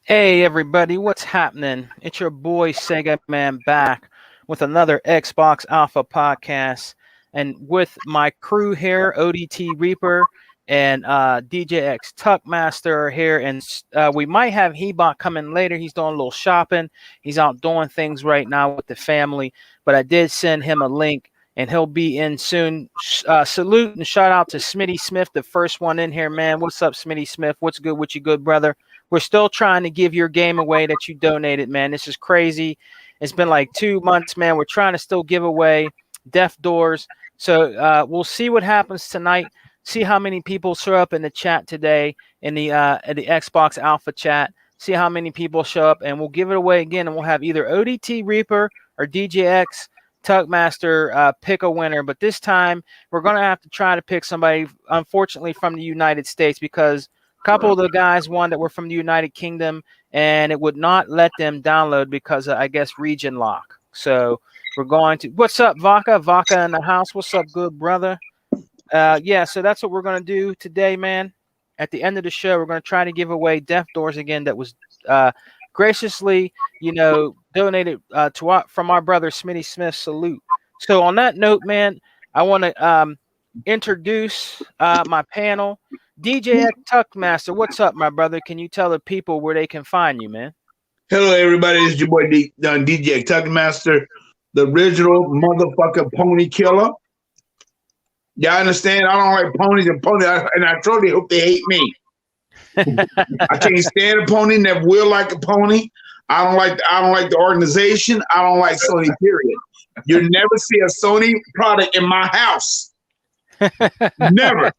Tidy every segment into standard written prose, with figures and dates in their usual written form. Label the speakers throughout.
Speaker 1: Hey everybody, what's happening? It's your boy Sega Man back with another Xbox Alpha podcast, and with my crew here, ODT Reaper and DJX Tuckmaster are here, and we might have Hebot coming later. He's doing a little shopping. He's out doing things right now with the family, but I did send him a link, and he'll be in soon. Salute and shout out to Smitty Smith, the first one in here, man. What's up, Smitty Smith? What's good with you, good brother? We're still trying to give your game away that you donated, man. This is crazy. It's been like 2 months, man. We're trying to still give away Deaf Doors. So we'll see what happens tonight. See how many people show up in the chat today in the Xbox Alpha chat. See how many people show up, and we'll give it away again. And we'll have either ODT Reaper or DJX Tugmaster pick a winner. But this time, we're going to have to try to pick somebody, unfortunately, from the United States, because couple of the guys won that were from the United Kingdom, and it would not let them download because of, I guess, region lock. So we're going to. What's up, Vaca? Vaca in the house. What's up, good brother? Yeah. So that's what we're gonna do today, man. At the end of the show, we're gonna try to give away Deaf Doors again. That was graciously, donated from our brother Smitty Smith. Salute. So on that note, man, I want to introduce my panel. DJ Tuckmaster, what's up, my brother? Can you tell the people where they can find you, man?
Speaker 2: Hello, everybody. It's your boy DJ Tuckmaster, the original motherfucker pony killer. Y'all understand? I don't like ponies and and I truly hope they hate me. I can't stand a pony. Never will like a pony. I don't like the organization. I don't like Sony. Period. You'll never see a Sony product in my house. Never.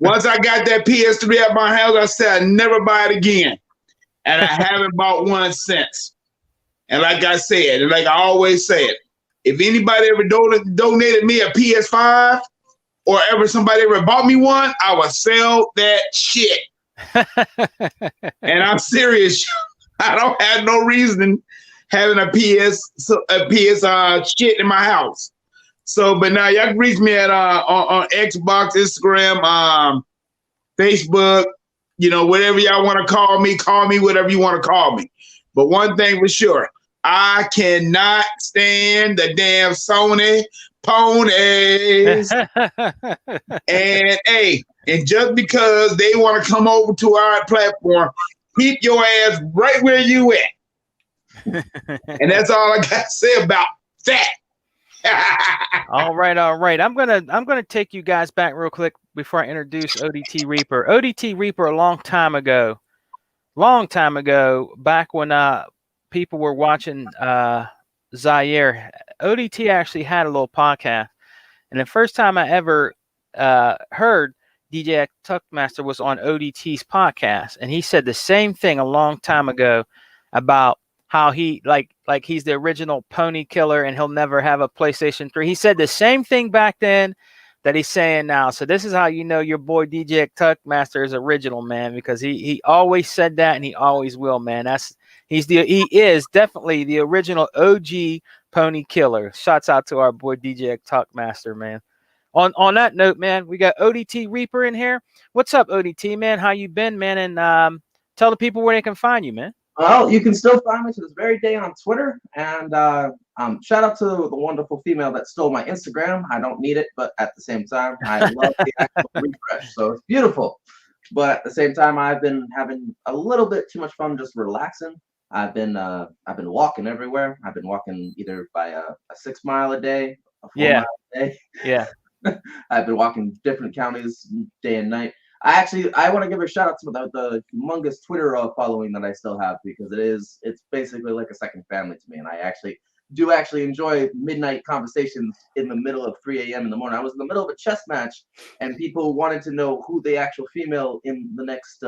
Speaker 2: Once I got that PS3 at my house, I said I'd never buy it again. And I haven't bought one since. And like I said, and like I always said, if anybody ever donated me a PS5 or somebody ever bought me one, I would sell that shit. And I'm serious. I don't have no reason having a PS shit in my house. So, but now y'all can reach me at on Xbox, Instagram, Facebook, whatever y'all want to call me whatever you want to call me. But one thing for sure, I cannot stand the damn Sony ponies. And just because they want to come over to our platform, keep your ass right where you at. And that's all I got to say about that.
Speaker 1: All right. I'm gonna take you guys back real quick before I introduce ODT Reaper. ODT Reaper, a long time ago, back when people were watching Zaire, ODT actually had a little podcast, and the first time I ever heard DJ Tuckmaster was on ODT's podcast, and he said the same thing a long time ago about how he like he's the original pony killer and he'll never have a PlayStation 3. He said the same thing back then that he's saying now. So this is how you know your boy DJ Tuckmaster is original, man, because he always said that and he always will, man. He is definitely the original OG pony killer. Shouts out to our boy DJ Tuckmaster, man. On that note, man, we got ODT Reaper in here. What's up, ODT, man? How you been, man? And tell the people where they can find you, man.
Speaker 3: Well, you can still find me to this very day on Twitter. And shout out to the wonderful female that stole my Instagram. I don't need it, but at the same time, I love the actual refresh. So it's beautiful. But at the same time, I've been having a little bit too much fun just relaxing. I've been walking everywhere. I've been walking either by a 6 mile a day, a 4 mile a day.
Speaker 1: Yeah.
Speaker 3: I've been walking different counties day and night. I want to give a shout out to the humongous Twitter following that I still have, because it's basically like a second family to me, and I actually enjoy midnight conversations in the middle of 3 a.m. in the morning. I was in the middle of a chess match, and people wanted to know who the actual female in the next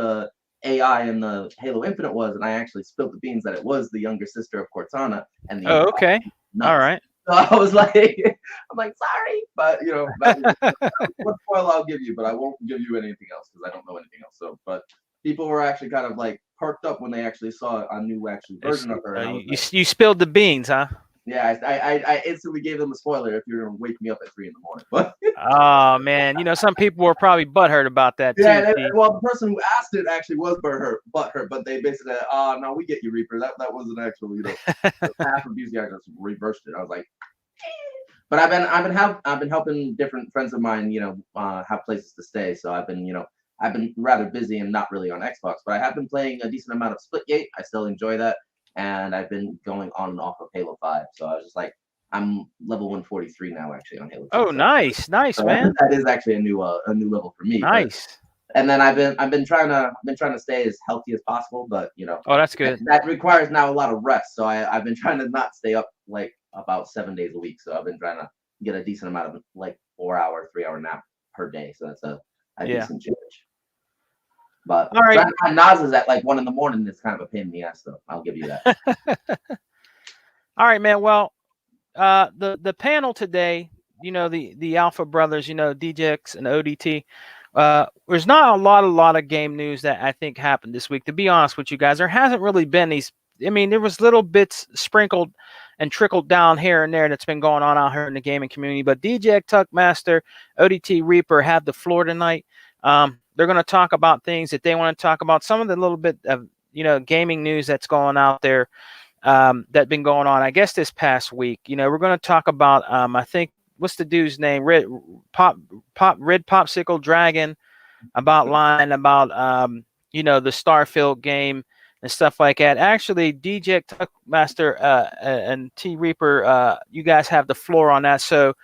Speaker 3: AI in the Halo Infinite was, and I actually spilled the beans that it was the younger sister of Cortana. And the
Speaker 1: okay, all right.
Speaker 3: So I was like, sorry, but what spoil I'll give you, but I won't give you anything else because I don't know anything else. So, but people were actually kind of like perked up when they actually saw a new version of her.
Speaker 1: You spilled the beans, huh?
Speaker 3: Yeah, I instantly gave them a spoiler if you're gonna wake me up at 3 in the morning. But
Speaker 1: Oh man, you know some people were probably butthurt about that
Speaker 3: yeah,
Speaker 1: too. T.
Speaker 3: well, the person who asked it actually was butthurt, but they basically, no, we get you, Reaper. That wasn't actually half of these guys just reversed it. I was like, but I've been helping different friends of mine, have places to stay. So I've been rather busy and not really on Xbox, but I have been playing a decent amount of Splitgate. I still enjoy that, and I've been going on and off of Halo 5. So I was just like, I'm level 143 now, actually, on Halo 5.
Speaker 1: Oh, nice,
Speaker 3: So
Speaker 1: man.
Speaker 3: that is actually a new level for me.
Speaker 1: Nice.
Speaker 3: And then I've been trying to stay as healthy as possible, but
Speaker 1: Oh, that's good.
Speaker 3: that requires now a lot of rest. So I've been trying to not stay up like about 7 days a week. So I've been trying to get a decent amount of like 4-hour, 3-hour nap per day. So that's a decent change. But
Speaker 1: all right,
Speaker 3: trying to find Nas at like 1 in the morning is kind of a pain in the ass, though. I'll give you that.
Speaker 1: All right, man. Well, the panel today, the Alpha brothers, DJX and ODT. There's not a lot of game news that I think happened this week. To be honest with you guys, there hasn't really been these. I mean, there was little bits sprinkled and trickled down here and there that's been going on out here in the gaming community. But DJ Tuckmaster, ODT Reaper have the floor tonight. They're going to talk about things that they want to talk about. Some of the little bit of gaming news that's going out there that's been going on, I guess, this past week. We're going to talk about I think what's the dude's name? Red Popsicle Dragon about lying about the Starfield game and stuff like that. Actually, DJ Tuckmaster and T Reaper, you guys have the floor on that. So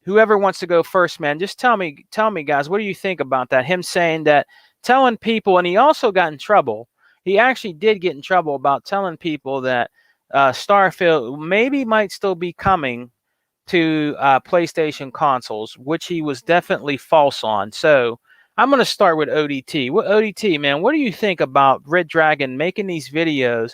Speaker 1: whoever wants to go first, man, just tell me, guys, what do you think about that? Him saying that, telling people, and he also got in trouble. He actually did get in trouble about telling people that Starfield maybe might still be coming to PlayStation consoles, which he was definitely false on. So I'm going to start with ODT. ODT, man, what do you think about Red Dragon making these videos,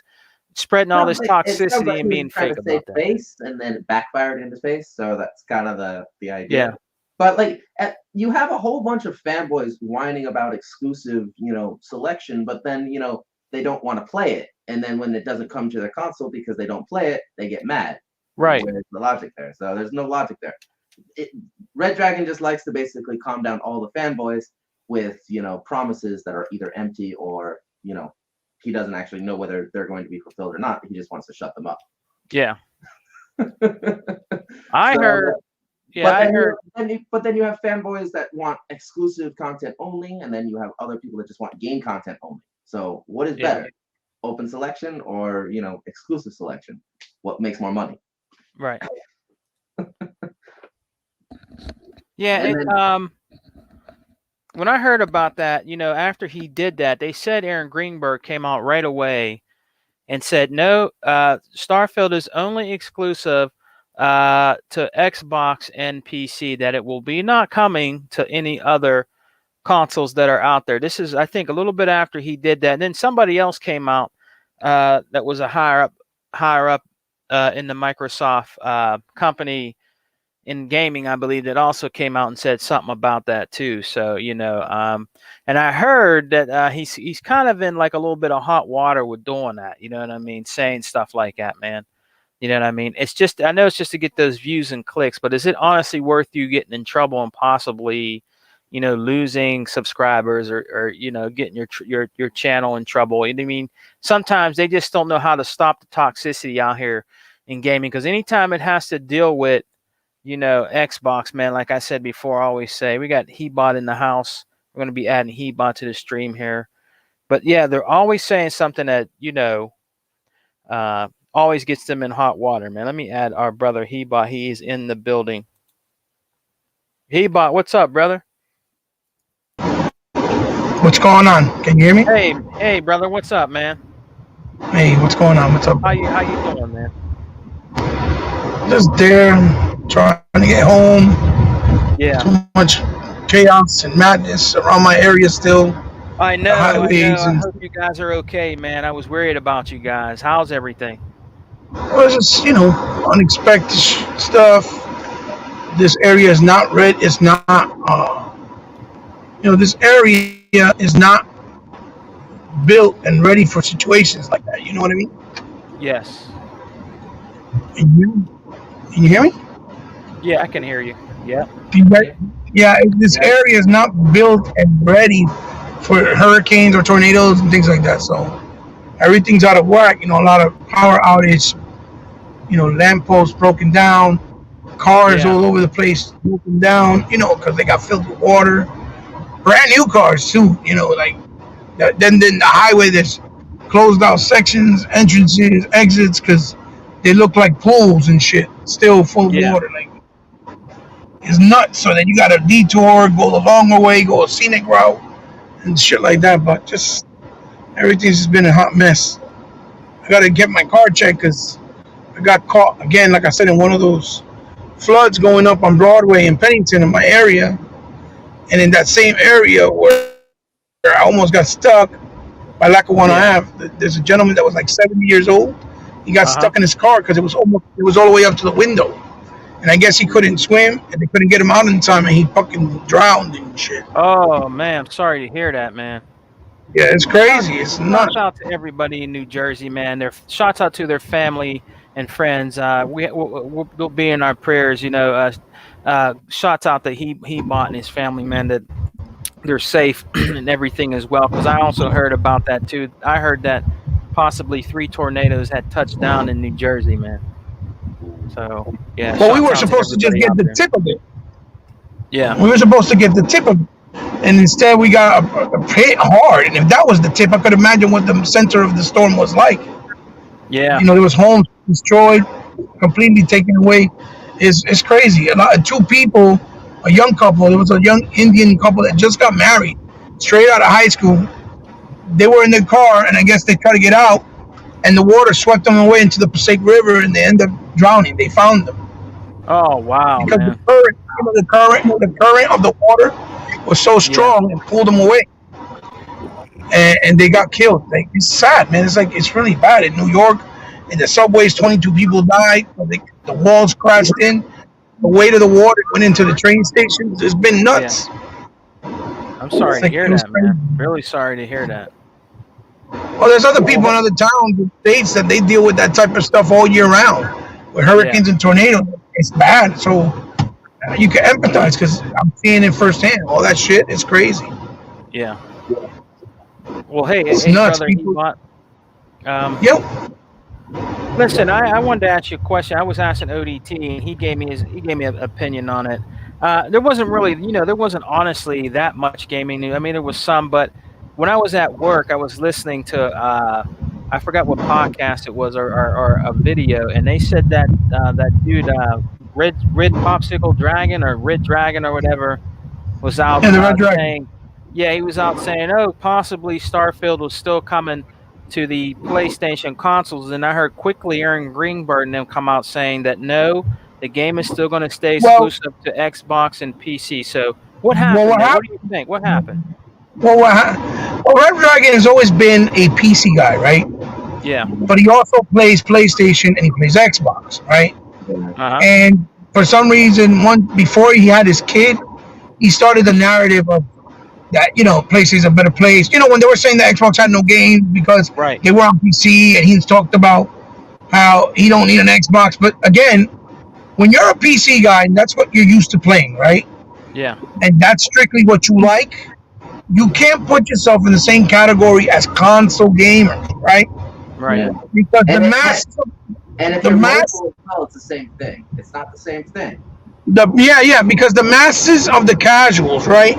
Speaker 1: spreading all this toxicity and being fake about that?
Speaker 3: Face, and then it backfired in his face. So that's kind of the idea.
Speaker 1: Yeah.
Speaker 3: But you have a whole bunch of fanboys whining about exclusive, selection, but then they don't want to play it, and then when it doesn't come to their console because they don't play it, they get mad.
Speaker 1: Right.
Speaker 3: Where's the logic there? So there's no logic there. Red Dragon just likes to basically calm down all the fanboys with promises that are either empty or he doesn't actually know whether they're going to be fulfilled or not. He just wants to shut them up.
Speaker 1: Yeah. I heard.
Speaker 3: But then you have fanboys that want exclusive content only, and then you have other people that just want game content only. So what is better, open selection or exclusive selection? What makes more money?
Speaker 1: Right. Yeah. When I heard about that, after he did that, they said Aaron Greenberg came out right away and said, no, Starfield is only exclusive to Xbox and PC, that it will be not coming to any other consoles that are out there. This is, I think, a little bit after he did that. And then somebody else came out that was a higher up in the Microsoft company in gaming, I believe, that also came out and said something about that too. So, and I heard that he's kind of in like a little bit of hot water with doing that. You know what I mean? Saying stuff like that, man. You know what I mean? It's just, I know it's just to get those views and clicks, but is it honestly worth you getting in trouble and possibly, losing subscribers or getting your channel in trouble? I mean, sometimes they just don't know how to stop the toxicity out here in gaming, because anytime it has to deal with, Xbox, man, like I said before, I always say, we got Hebot in the house. We're going to be adding Hebot to the stream here. But yeah, they're always saying something that, always gets them in hot water, man. Let me add our brother Hebot. He's in the building. Hebot, what's up, brother?
Speaker 4: What's going on? Can you hear me?
Speaker 1: Hey, brother, what's up, man?
Speaker 4: Hey, what's going on? What's up?
Speaker 1: How you doing, man?
Speaker 4: Just there, trying to get home.
Speaker 1: Yeah.
Speaker 4: Too much chaos and madness around my area still.
Speaker 1: I know. I hope you guys are okay, man. I was worried about you guys. How's everything?
Speaker 4: Well, it's just, unexpected stuff. This area is not red. It's not, this area is not built and ready for situations like that. You know what I mean?
Speaker 1: Yes.
Speaker 4: Can you hear me?
Speaker 1: Yeah, I can hear you. Yeah.
Speaker 4: This area is not built and ready for hurricanes or tornadoes and things like that. So everything's out of whack. A lot of power outage. Lampposts broken down, cars all over the place broken down. Because they got filled with water. Brand new cars too. Then the highway there's closed out sections, entrances, exits because they look like pools and shit, still full of water. It's nuts. So then you got to detour, go the longer way, go a scenic route, and shit like that. But just everything's just been a hot mess. I got to get my car checked because I got caught again, like I said, in one of those floods going up on Broadway in Pennington in my area, and in that same area where I almost got stuck by Lackawanna Ave. There's a gentleman that was like 70 years old. He got stuck in his car because it was all the way up to the window. And I guess he couldn't swim, and they couldn't get him out in time, and he fucking drowned and shit.
Speaker 1: Oh man, I'm sorry to hear that, man.
Speaker 4: Yeah, it's crazy. It's nuts.
Speaker 1: Shouts out to everybody in New Jersey, man. Shouts out to their family and friends. We'll be in our prayers. Shouts out to Hebot and his family, man. That they're safe and everything as well. Because I also heard about that too. I heard that possibly 3 tornadoes had touched down in New Jersey, man. So yeah.
Speaker 4: Well, we were supposed to just get the tip of it.
Speaker 1: Yeah.
Speaker 4: We were supposed to get the tip of it, and instead we got hit hard. And if that was the tip, I could imagine what the center of the storm was like.
Speaker 1: Yeah.
Speaker 4: There was homes destroyed, completely taken away. It's crazy. 2 people, a young couple. There was a young Indian couple that just got married, straight out of high school. They were in their car, and I guess they tried to get out, and the water swept them away into the Passaic River, and they ended up drowning. They found them.
Speaker 1: Oh wow!
Speaker 4: Because
Speaker 1: man.
Speaker 4: the current of the water was so strong and pulled them away, and they got killed. It's sad, man. It's really bad in New York. In the subways, 22 people died. The walls crashed in. The weight of the water went into the train stations. It's been nuts.
Speaker 1: Yeah. I'm sorry to hear that, man. Really sorry to hear that.
Speaker 4: Well, there's other people in other towns and states that they deal with that type of stuff all year round, with hurricanes and tornadoes. It's bad, so you can empathize because I'm seeing it firsthand. All that shit is crazy.
Speaker 1: Yeah. Well, hey,
Speaker 4: it's nuts.
Speaker 1: Brother,
Speaker 4: Yep.
Speaker 1: Listen, I wanted to ask you a question. I was asking ODT, and he gave me an opinion on it. There wasn't really, there wasn't honestly that much gaming. I mean, there was some, but when I was at work, I was listening to I forgot what podcast it was or a video, and they said that that dude Red Popsicle Dragon or Red Dragon or whatever was out saying, he was out saying, oh, possibly Starfield was still coming to the PlayStation consoles, and I heard quickly Aaron Greenberg and them come out saying that no, the game is still going to stay exclusive to Xbox and PC. So what happened? What do you think? What happened?
Speaker 4: Well, Red Dragon has always been a PC guy, right?
Speaker 1: Yeah.
Speaker 4: But he also plays PlayStation and he plays Xbox, right?
Speaker 1: Uh-huh.
Speaker 4: And for some reason, before he had his kid, he started the narrative of that, PlayStation's a better place. When they were saying that Xbox had no games because they were on PC, and he's talked about how he don't need an Xbox. But again, when you're a PC guy, that's what you're used to playing, right?
Speaker 1: Yeah.
Speaker 4: And that's strictly what you like. You can't put yourself in the same category as console gamers, right?
Speaker 1: Right.
Speaker 3: Yeah.
Speaker 4: Because the masses.
Speaker 3: And if you're mobile as well, it's the same thing. It's not the same thing.
Speaker 4: Because the masses of the casuals, right?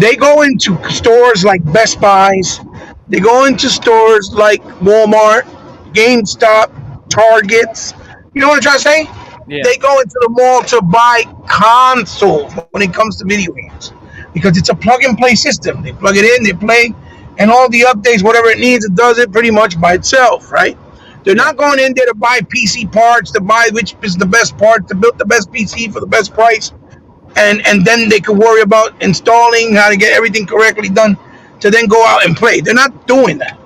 Speaker 4: They go into stores like Best Buys. They go into stores like Walmart, GameStop, Targets. You know what I'm trying to say?
Speaker 1: Yeah.
Speaker 4: They go into the mall to buy consoles when it comes to video games. Because it's a plug-and-play system. They plug it in, they play, and all the updates, whatever it needs, it does it pretty much by itself, right? They're not going in there to buy PC parts, to buy which is the best part, to build the best PC for the best price, and then they can worry about installing, how to get everything correctly done, to then go out and play. They're not doing that.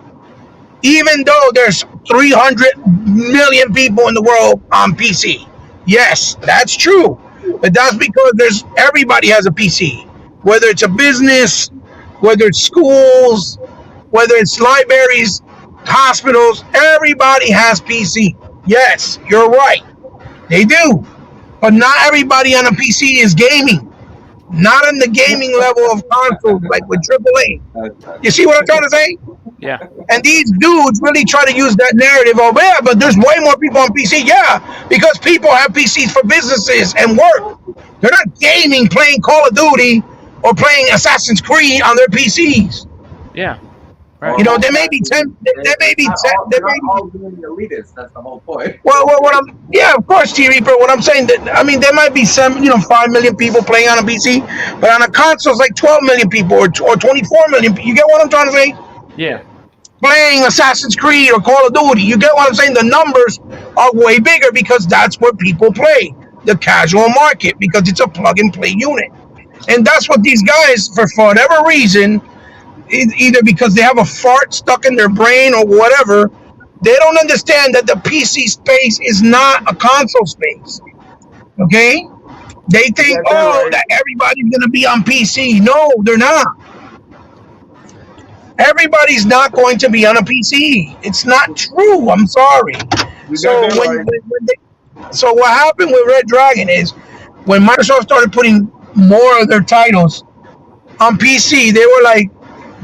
Speaker 4: Even though there's 300 million people in the world on PC. Yes, that's true. But that's because everybody has a PC. Whether it's a business, whether it's schools, whether it's libraries, hospitals, everybody has PC. Yes, you're right. They do. But not everybody on a PC is gaming. Not on the gaming level of consoles, like with AAA. You see what I'm trying to say?
Speaker 1: Yeah.
Speaker 4: And these dudes really try to use that narrative of, yeah, but there's way more people on PC. Yeah, because people have PCs for businesses and work. They're not gaming, playing Call of Duty or playing Assassin's Creed on their PCs.
Speaker 1: Yeah. Right.
Speaker 4: You know, there may be 10. There may be 10. There may be
Speaker 3: all being elitist. That's the whole point.
Speaker 4: Well, what I'm, yeah, of course, T Reaper. What I'm saying, that I mean, there might be some, 5 million people playing on a PC, but on a console, it's like 12 million people or 24 million. You get what I'm trying to say?
Speaker 1: Yeah.
Speaker 4: Playing Assassin's Creed or Call of Duty. You get what I'm saying? The numbers are way bigger because that's where people play, the casual market, because it's a plug and play unit, and that's what these guys, for whatever reason, either because they have a fart stuck in their brain or whatever. They don't understand that the PC space is not a console space. Okay? They think, that everybody's going to be on PC. No, they're not. Everybody's not going to be on a PC. It's not true. I'm sorry. So so what happened with Red Dragon is when Microsoft started putting more of their titles on PC, they were like,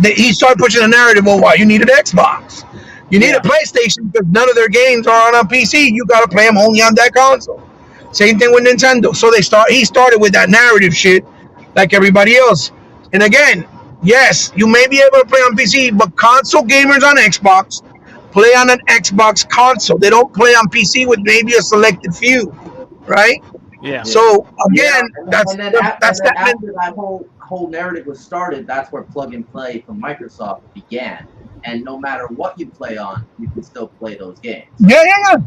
Speaker 4: he started pushing the narrative, well, why you need an Xbox? You need a PlayStation because none of their games are on a PC. You got to play them only on that console. Same thing with Nintendo. So he started with that narrative shit like everybody else. And again, yes, you may be able to play on PC, but console gamers on Xbox play on an Xbox console. They don't play on PC with maybe a selected few, right?
Speaker 1: Yeah.
Speaker 4: So again,
Speaker 3: after that whole narrative was started, that's where plug and play from Microsoft began. And no matter what you play on, you can still play those games.
Speaker 4: Yeah,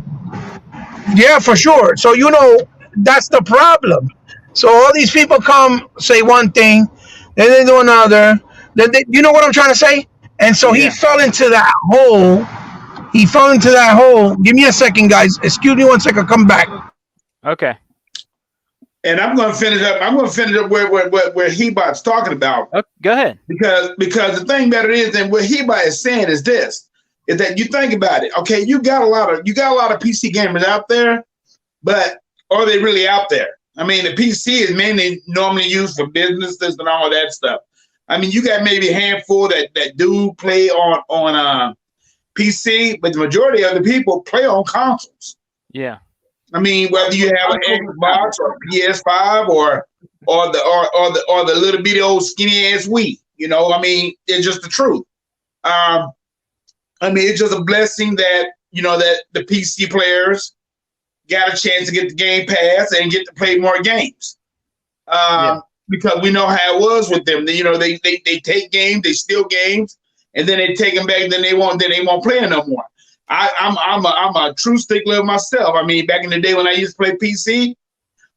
Speaker 4: for sure. So that's the problem. So all these people come say one thing, then they do another. You know what I'm trying to say? And so he fell into that hole. Give me a second, guys. Excuse me 1 second. Come back.
Speaker 1: Okay.
Speaker 2: And I'm going to finish up. Where Hebot's talking about.
Speaker 1: Oh, go ahead.
Speaker 2: Because the thing about it is, and what Hebot is saying is this: is that you think about it. Okay, you got a lot of PC gamers out there, but are they really out there? I mean, the PC is normally used for businesses and all of that stuff. I mean, you got maybe a handful that do play on PC, but the majority of the people play on consoles.
Speaker 1: Yeah.
Speaker 2: I mean, whether you have an Xbox or PS5 or the little bitty old skinny ass Wii, I mean, it's just the truth. I mean, it's just a blessing that that the PC players got a chance to get the Game Pass and get to play more games. Because we know how it was with them. They take games, they steal games, and then they take them back. And then they won't play them no more. I'm a true stickler of myself. I mean, back in the day when I used to play PC,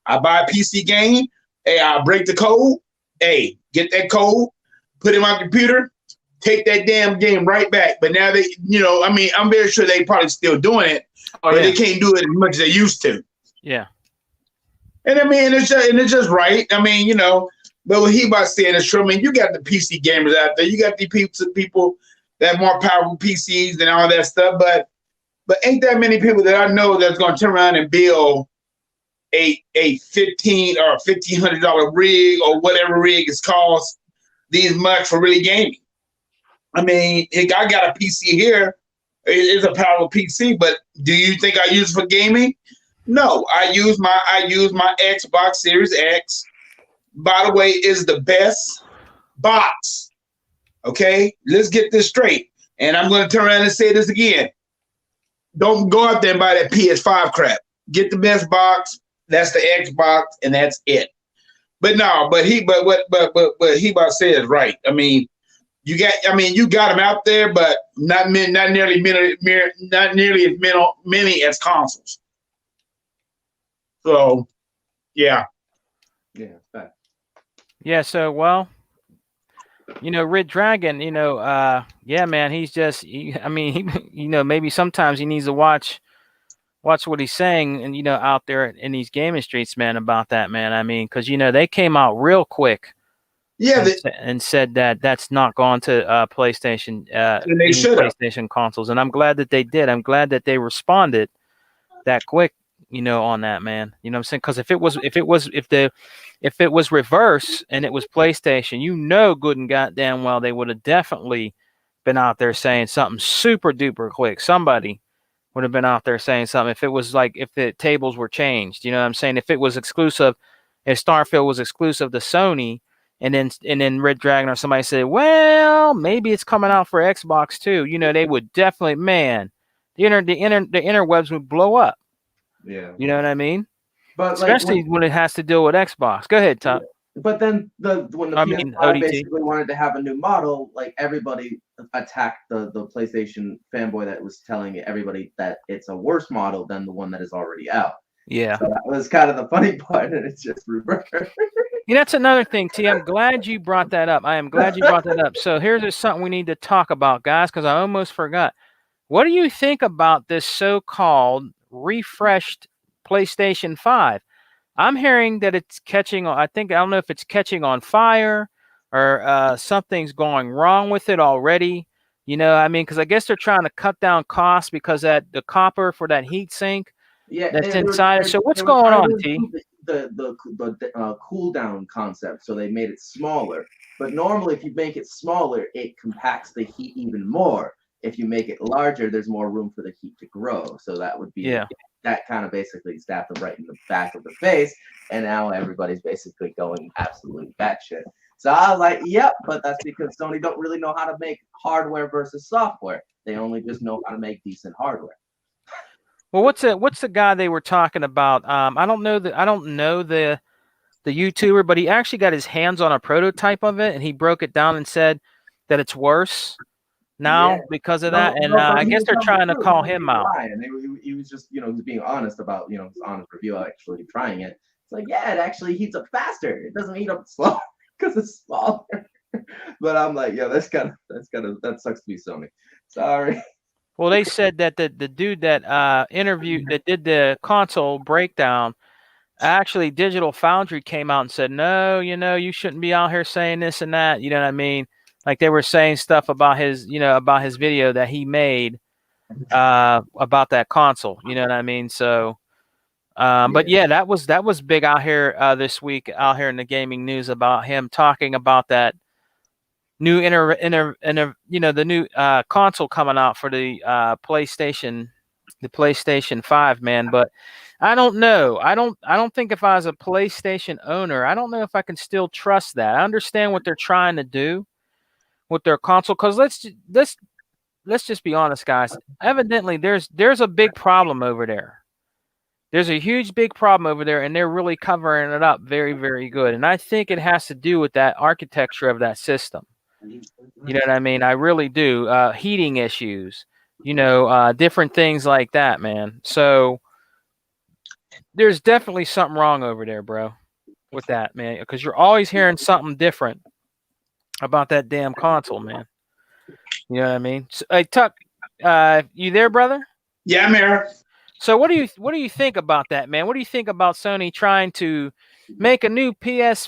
Speaker 2: I buy a PC game. Hey, I break the code. Hey, get that code, put it in my computer, take that damn game right back. But now they, I mean, I'm very sure they probably still doing it, but they can't do it as much as they used to.
Speaker 1: Yeah.
Speaker 2: And I mean, it's just right. I mean, but what Hebot's saying is true. I mean, you got the PC gamers out there. You got the people that have more powerful PCs and all that stuff. But ain't that many people that I know that's going to turn around and build a $1,500 or $1,500 rig or whatever rig is cost these much for really gaming. I mean, I got a PC here. It's a powerful PC, but do you think I use it for gaming? No, I use my Xbox Series X. By the way, is the best box. Okay, let's get this straight. And I'm going to turn around and say this again. Don't go out there and buy that PS5 crap. Get the best box. That's the Xbox, and that's it. But no, what Hebot said is right. I mean, you got them out there, but not nearly as many as consoles. So, yeah.
Speaker 1: Yeah. So, well, Red Dragon, yeah, man, he's just, maybe sometimes he needs to watch what he's saying and, out there in these gaming streets, man, about that, man. I mean, because, they came out real quick.
Speaker 2: Yeah.
Speaker 1: And said that that's not gone to PlayStation,
Speaker 2: and they should
Speaker 1: PlayStation consoles. And I'm glad that they did. I'm glad that they responded that quick, on that, man. You know what I'm saying? Because if it was reverse and it was PlayStation, good and goddamn well they would have definitely been out there saying something super duper quick. Somebody would have been out there saying something if it was like if the tables were changed. You know what I'm saying? If it was exclusive, if Starfield was exclusive to Sony, and then Red Dragon or somebody said, well, maybe it's coming out for Xbox too. They would definitely, man, the interwebs would blow up.
Speaker 3: Yeah.
Speaker 1: You know what I mean?
Speaker 3: But
Speaker 1: especially when it has to deal with Xbox. Go ahead, Tom.
Speaker 3: But then when the PS5 basically wanted to have a new model, like everybody attacked the PlayStation fanboy that was telling everybody that it's a worse model than the one that is already out.
Speaker 1: Yeah.
Speaker 3: So that was kind of the funny part, and it's just reversed.
Speaker 1: That's another thing, T. I'm glad you brought that up. I am glad you brought that up. So here's just something we need to talk about, guys, because I almost forgot. What do you think about this so-called refreshed PlayStation 5? I'm hearing that it's catching on. I don't know if it's catching on fire or something's going wrong with it already. Because I guess they're trying to cut down costs because the copper for that heat sink that's inside it. So what's going on, T?
Speaker 3: The cool down concept, so they made it smaller. But normally, if you make it smaller, it compacts the heat even more. If you make it larger, there's more room for the heat to grow. So that would be that kind of basically stabbed them right in the back of the face. And now everybody's basically going absolutely batshit. So I was like, yep, but that's because Sony don't really know how to make hardware versus software. They only just know how to make decent hardware.
Speaker 1: Well, what's the guy they were talking about? I don't know the YouTuber, but he actually got his hands on a prototype of it, and he broke it down and said that it's worse now because of that. And I guess they're trying to call him out.
Speaker 3: He was just, he was being honest about, his honest review actually trying it. It's like, yeah, it actually heats up faster. It doesn't heat up slow because it's smaller. But I'm like, yeah, that sucks to be Sony. Sorry.
Speaker 1: Well, they said that the dude that that did the console breakdown, actually Digital Foundry came out and said, no, you shouldn't be out here saying this and that. You know what I mean? Like they were saying stuff about his, about his video that he made about that console. You know what I mean? So, but yeah, that was big out here this week out here in the gaming news about him talking about that new the new console coming out for the PlayStation 5, man. But I don't know. I don't think if I was a PlayStation owner, I don't know if I can still trust that. I understand what they're trying to do with their console, because let's just be honest, guys. Evidently, there's a big problem over there. There's a huge big problem over there, and they're really covering it up very, very good. And I think it has to do with that architecture of that system. You know what I mean? I really do. Heating issues, different things like that, man. So there's definitely something wrong over there, bro, with that, man, because you're always hearing something different about that damn console, man. You know what I mean? So, hey, Tuck, you there, brother?
Speaker 2: Yeah, I'm here.
Speaker 1: So what do you think about that, man? What do you think about Sony trying to make a new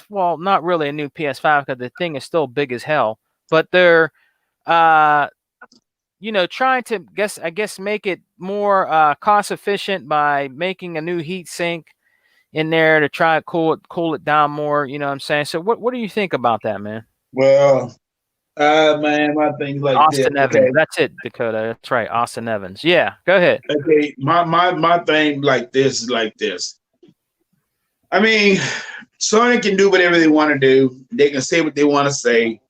Speaker 1: well, not really a new PS5 because the thing is still big as hell, but they're trying to make it more cost efficient by making a new heat sink in there to try to cool it down more, you know what I'm saying? So what do you think about that, man?
Speaker 2: Well, man, my thing's like
Speaker 1: Austin Evans. Okay. That's it, Dakota. That's right, Austin Evans. Yeah, go ahead.
Speaker 2: Okay, my thing like this. I mean, Sony can do whatever they want to do. They can say what they want to say.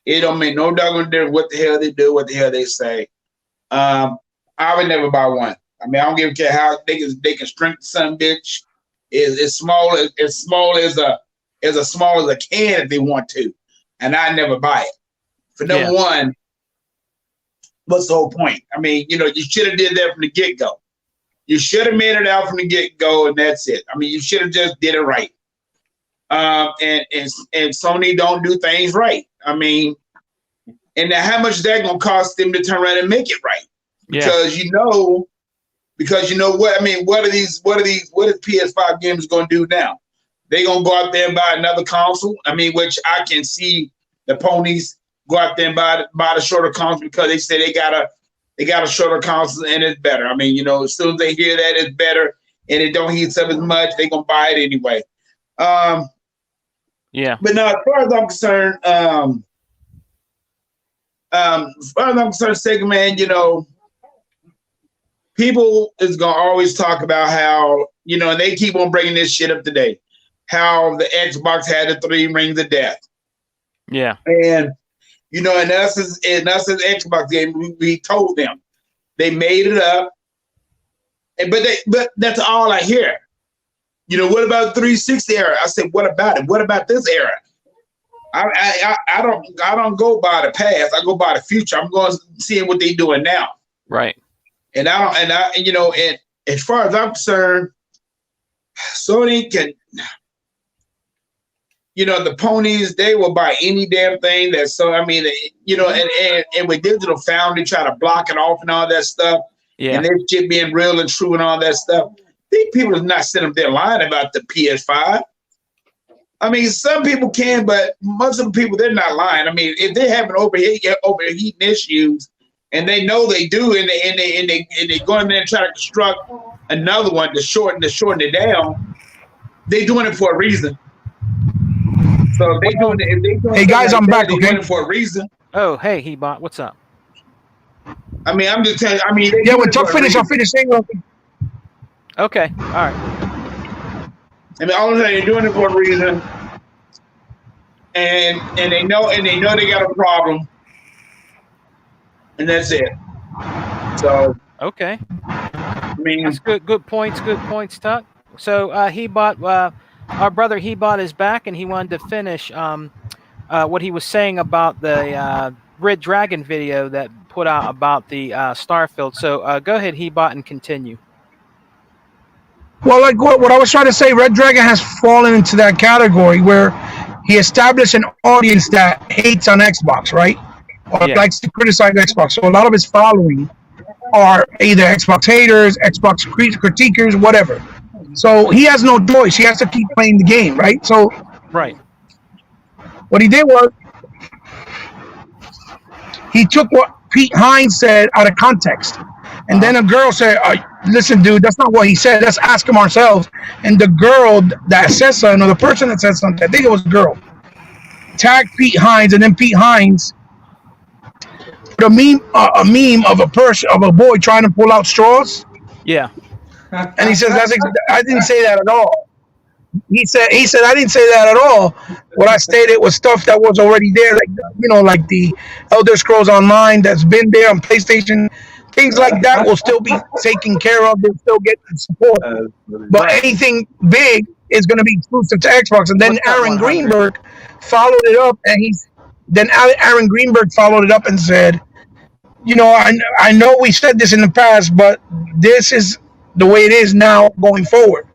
Speaker 2: It don't make no doggone difference what the hell they do, what the hell they say. I would never buy one. I mean, I don't give a care how they can strengthen some bitch. As small as small as a can if they want to, and I never buy it. For number one, what's the whole point? I mean, you should have did that from the get-go. You should have made it out from the get-go, and that's it. I mean, you should have just did it right. And Sony don't do things right. I mean, and now how much is that gonna cost them to turn around and make it right? Because because you know what? I mean, what is PS5 gamers gonna do now? They gonna go out there and buy another console? I mean, which I can see the ponies go out there and buy the shorter console because they say they got a shorter console and it's better. I mean, as soon as they hear that it's better, and it don't heat up as much, they gonna buy it anyway.
Speaker 1: Yeah.
Speaker 2: But no, as far as I'm concerned, Sega Man, you know, people is gonna always talk about how, you know, and they keep on bringing this shit up today, how the Xbox had the 3 rings of death.
Speaker 1: Yeah.
Speaker 2: And you know, and us as Xbox game, we told them they made it up, but that's all I hear. You know, what about 360 era? I said, what about it? What about this era? I don't go by the past. I go by the future. I'm going to see what they're doing now.
Speaker 1: Right.
Speaker 2: And you know, and as far as I'm concerned, Sony can, you know, the ponies, they will buy any damn thing that's so, I mean, you know, and with Digital Foundry try to block it off and all that stuff.
Speaker 1: Yeah.
Speaker 2: And their shit being real and true and all that stuff. These people is not sitting up there lying about the PS5. I mean, some people can, but most of the people, they're not lying. I mean, if they're having overheating issues, and they know they do, and they go in there and try to construct another one to shorten it down, they're doing it for a reason. So if they doing it, if they doing
Speaker 4: Hey guys, I'm back.
Speaker 2: they're
Speaker 4: Okay.
Speaker 2: doing it for a reason.
Speaker 1: Oh, hey, Hebot, what's up?
Speaker 2: I mean, I'm just telling you. I mean,
Speaker 4: Yeah, when Tuck finish, I'll finish saying something.
Speaker 1: Okay. All right.
Speaker 2: I mean, all of that, they're doing it for a reason, and they know they got a problem, and that's it. So
Speaker 1: Okay.
Speaker 2: I mean,
Speaker 1: That's good. Good points, Tuck. So Hebot, our brother Hebot is back, and he wanted to finish what he was saying about the Red Dragon video that put out about the Starfield. So go ahead, Hebot, and continue.
Speaker 4: Well, like what I was trying to say, Red Dragon has fallen into that category where he established an audience that hates on Xbox, right? Or
Speaker 1: Yeah.
Speaker 4: likes to criticize Xbox. So a lot of his following are either Xbox haters, Xbox critiquers, whatever. So he has no choice. He has to keep playing the game, right? So
Speaker 1: Right.
Speaker 4: what he did was he took what Pete Hines said out of context. And then a girl said, listen, dude, that's not what he said. Let's ask him ourselves. And the girl that said something, or the person that said something, I think it was a girl, tagged Pete Hines, and then Pete Hines put a meme of a boy trying to pull out straws.
Speaker 1: Yeah.
Speaker 4: And he says, I didn't say that at all. He said, I didn't say that at all. What I stated was stuff that was already there, like, you know, like the Elder Scrolls Online that's been there on PlayStation. Things like that will still be taken care of. They'll still get support. But anything big is going to be exclusive to Xbox. And then Aaron Greenberg followed it up, and Aaron Greenberg followed it up and said, you know, I know we said this in the past, but this is the way it is now going forward.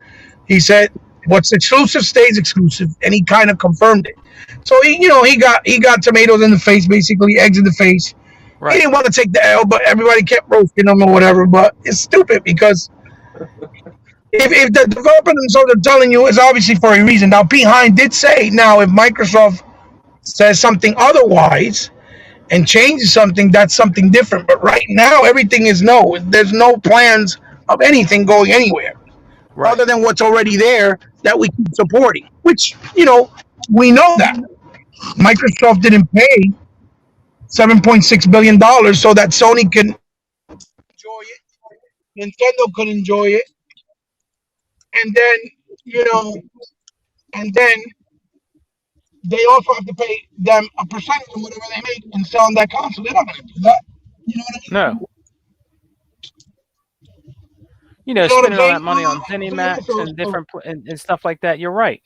Speaker 4: He said, what's exclusive stays exclusive, and he kind of confirmed it. So he got tomatoes in the face, basically eggs in the face.
Speaker 1: Right.
Speaker 4: He didn't want to take the L, but everybody kept roasting him or whatever. But it's stupid because if the developer themselves are telling you, it's obviously for a reason. Now, Pete Hines did say, now if Microsoft says something otherwise and changes something, that's something different. But right now, everything is no. There's no plans of anything going anywhere.
Speaker 1: Right.
Speaker 4: Other than what's already there that we keep supporting, which, you know, we know that Microsoft didn't pay $7.6 billion so that Sony can enjoy it, Nintendo could enjoy it, and then, you know, and then they also have to pay them a percentage of whatever they make and sell on that console. They're not going to do that. You know what I mean?
Speaker 1: No. You know,
Speaker 4: You know what I'm
Speaker 1: spending all that
Speaker 4: saying?
Speaker 1: money on ZeniMax and different and stuff like that. You're right.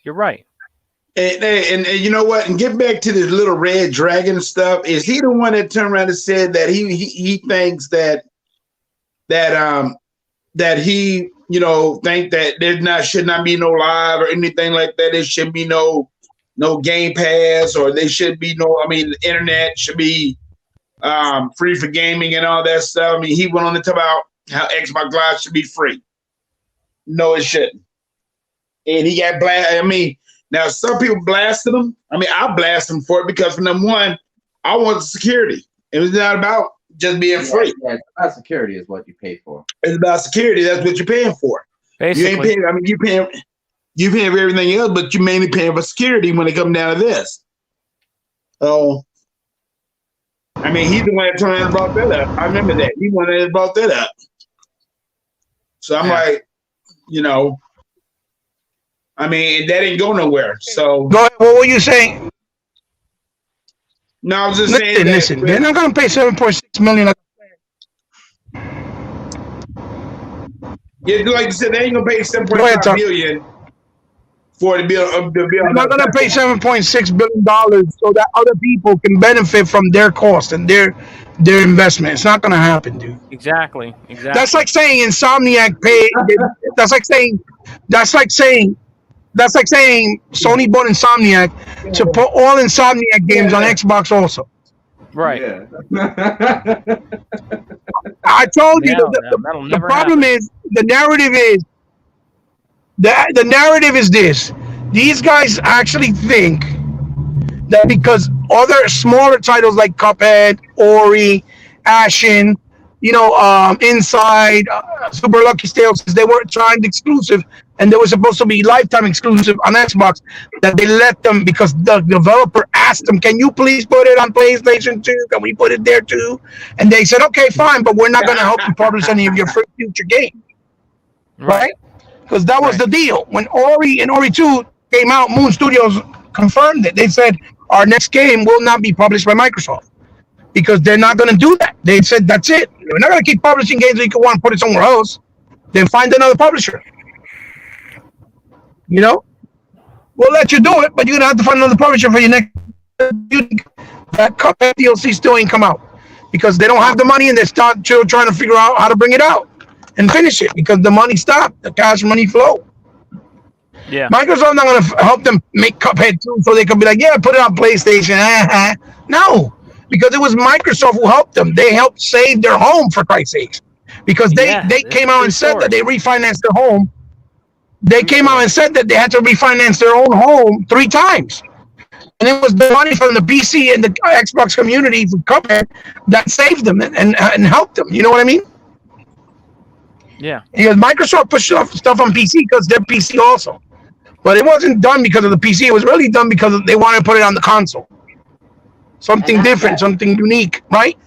Speaker 2: And you know what? And get back to this little Red Dragon stuff. Is he the one that turned around and said that he thinks that he, you know, think that there should not be no live or anything like that. There should be no Game Pass, or there should be the internet should be free for gaming and all that stuff. I mean, he went on to talk about how Xbox Live should be free. No, it shouldn't. And he got blasted. I mean, now some people blasted him. I mean, I blasted him for it because, for number one, I want security. It was not about just being free.
Speaker 3: Yeah, security is what you pay for.
Speaker 2: It's about security. That's what you're paying for. You ain't
Speaker 1: Basically,
Speaker 2: paying. I mean, you paying for everything else, but you mainly paying for security when it comes down to this. So, I mean, he's the one that turned and brought that up. I remember that. He wanted to brought that up. So I'm
Speaker 1: Yeah.
Speaker 2: like, you know, I mean, that ain't go nowhere. So
Speaker 4: Go ahead. What were you saying?
Speaker 2: no, I was just saying
Speaker 4: Listen,
Speaker 2: that.
Speaker 4: they're not going to pay 7.6 million.
Speaker 2: Yeah, like you said, they ain't gonna pay
Speaker 4: Go ahead,
Speaker 2: 7.5
Speaker 4: Tom.
Speaker 2: billion for the bill.
Speaker 4: They're not going to pay 7.6 billion dollars so that other people can benefit from their cost and their investment. It's not going to happen, dude.
Speaker 1: exactly.
Speaker 4: That's like saying Insomniac paid. That's like saying Sony bought Insomniac to put all Insomniac games on Xbox also.
Speaker 1: right.
Speaker 3: Yeah.
Speaker 4: I told you
Speaker 1: Yeah, that'll
Speaker 4: the
Speaker 1: never
Speaker 4: problem
Speaker 1: happen.
Speaker 4: is the narrative is this. These guys actually think that because other smaller titles like Cuphead, Ori, Ashen, Inside, Super Lucky Tales, they weren't timed exclusive and they were supposed to be lifetime exclusive on Xbox, that they let them because the developer asked them, can you please put it on PlayStation 2? Can we put it there too? And they said, okay, fine, but we're not going to help you publish any of your future games. Right? Because that was the deal. When Ori and Ori 2 came out, Moon Studios confirmed it. They said, our next game will not be published by Microsoft. Because they're not going to do that. They said, that's it. We're not going to keep publishing games that you want to put it somewhere else. Then find another publisher. We'll let you do it, but you're going to have to find another publisher for your next. That Cuphead DLC still ain't come out. Because they don't have the money and they're still trying to figure out how to bring it out and finish it. Because the money stopped. The cash money flow.
Speaker 1: Yeah.
Speaker 4: Microsoft's not going to help them make Cuphead 2 so they can be like, yeah, put it on PlayStation. No. Because it was Microsoft who helped them. They helped save their home, for Christ's sake. Because they came out and said that they refinanced their home. They came out and said that they had to refinance their own home 3 times. And it was the money from the PC and the Xbox community for Cuphead that saved them and helped them. You know what I mean?
Speaker 1: Yeah.
Speaker 4: Because Microsoft pushed stuff on PC because they're PC also. But it wasn't done because of the PC. It was really done because they wanted to put it on the console. Something different, something unique, right?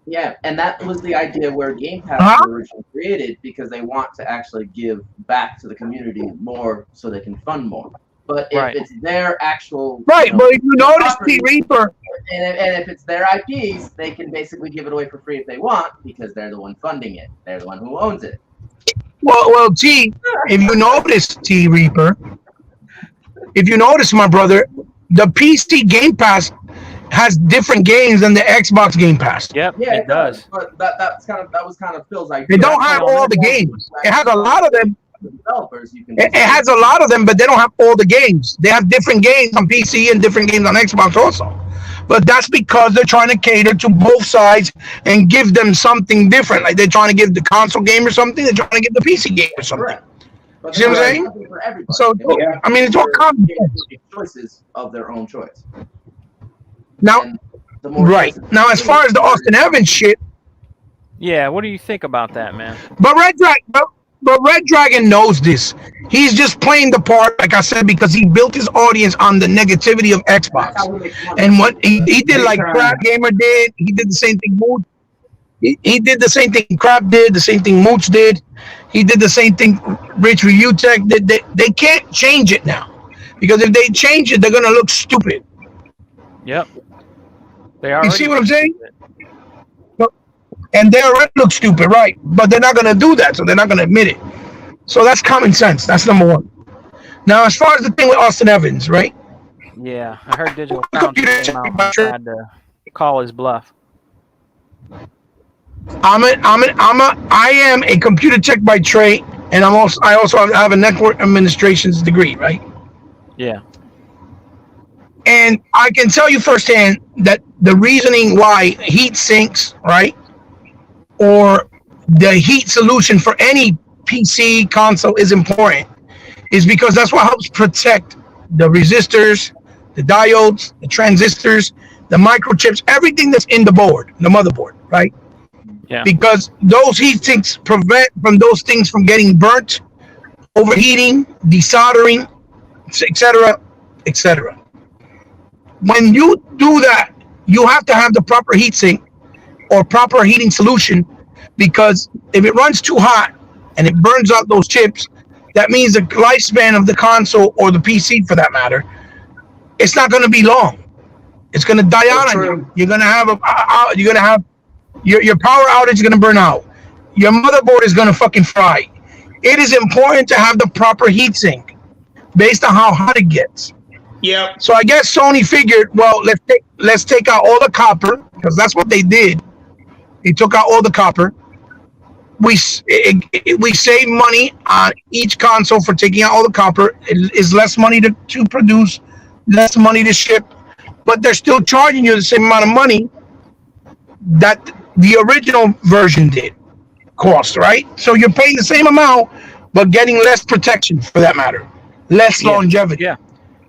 Speaker 3: Yeah, and that was the idea where Game Pass was originally created, because they want to actually give back to the community more so they can fund more. But if it's their actual
Speaker 4: but if you notice, T Reaper,
Speaker 3: and if it's their IPs, they can basically give it away for free if they want, because they're the one funding it. They're the one who owns it.
Speaker 4: Well, T, if you notice, T Reaper, if you notice, my brother, the PC Game Pass has different games than the Xbox Game Pass.
Speaker 1: Yep,
Speaker 3: Yeah,
Speaker 1: it does.
Speaker 3: But that was kind of Phil's idea.
Speaker 4: They don't have all the games. It has a lot of them.
Speaker 3: The developers, you can.
Speaker 4: It has a lot of them, but they don't have all the games. They have different games on PC and different games on Xbox also. But that's because they're trying to cater to both sides and give them something different. Like they're trying to give the console game or something. They're trying to give the PC game or something.
Speaker 3: Correct. But
Speaker 4: See what I'm saying?
Speaker 3: for everybody.
Speaker 4: So, I mean, it's all common sense.
Speaker 3: Choices of their own choice.
Speaker 4: Now,
Speaker 3: And the more
Speaker 4: right.
Speaker 3: choices-
Speaker 4: Now, as far as the Austin Evans shit,
Speaker 1: Yeah, what do you think about that, man?
Speaker 4: but Red Dragon knows this. He's just playing the part, like I said, because he built his audience on the negativity of Xbox.
Speaker 3: That's how we make money.
Speaker 4: And what he did, like Crap Gamer did, he did the same thing. He did the same thing Crap did, the same thing Mooch did. He did the same thing Rich Review Tech did. They can't change it now, because if they change it, they're gonna look stupid.
Speaker 1: Yep. They are.
Speaker 4: You see what I'm saying? And they already look stupid, right? But they're not gonna do that, so they're not gonna admit it. So that's common sense. That's number one. Now, as far as the thing with Austin Evans, right?
Speaker 1: Yeah, I heard Digital Foundry came out and tried to call his bluff.
Speaker 4: I am a computer tech by trade, and I also have a network administration's degree, right?
Speaker 1: Yeah.
Speaker 4: And I can tell you firsthand that the reasoning why heat sinks, right, or the heat solution for any PC console is important, is because that's what helps protect the resistors, the diodes, the transistors, the microchips, everything that's in the board, the motherboard, right?
Speaker 1: Yeah.
Speaker 4: Because those heat sinks prevent from those things from getting burnt overheating, desoldering, etc., etc. When you do that, you have to have the proper heatsink or proper heating solution, because if it runs too hot and it burns out those chips, that means the lifespan of the console or the PC, for that matter, it's not going to be long. It's going to die out on you. You're going to have your power outage is going to burn out. Your motherboard is going to fucking fry. It is important to have the proper heatsink based on how hot it gets.
Speaker 2: Yeah.
Speaker 4: So I guess Sony figured, well, let's take out all the copper, because that's what they did. They took out all the copper. We save money on each console for taking out all the copper. It is less money to produce, less money to ship, but they're still charging you the same amount of money that the original version did cost, right? So you're paying the same amount, but getting less protection, for that matter, less longevity.
Speaker 1: Yeah,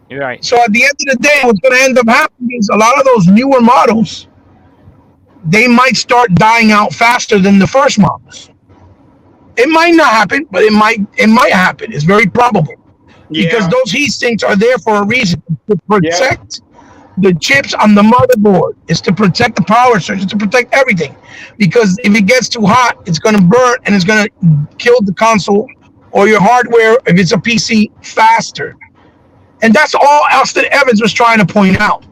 Speaker 1: you're right.
Speaker 4: So at the end of the day, what's going to end up happening is a lot of those newer models, they might start dying out faster than the first models. It might not happen, but it might happen. It's very probable, because those heat sinks are there for a reason, to protect the chips on the motherboard. It's to protect the power surge. It's to protect everything, because if it gets too hot, it's going to burn and it's going to kill the console or your hardware if it's a PC faster. And that's all Austin Evans was trying to point out.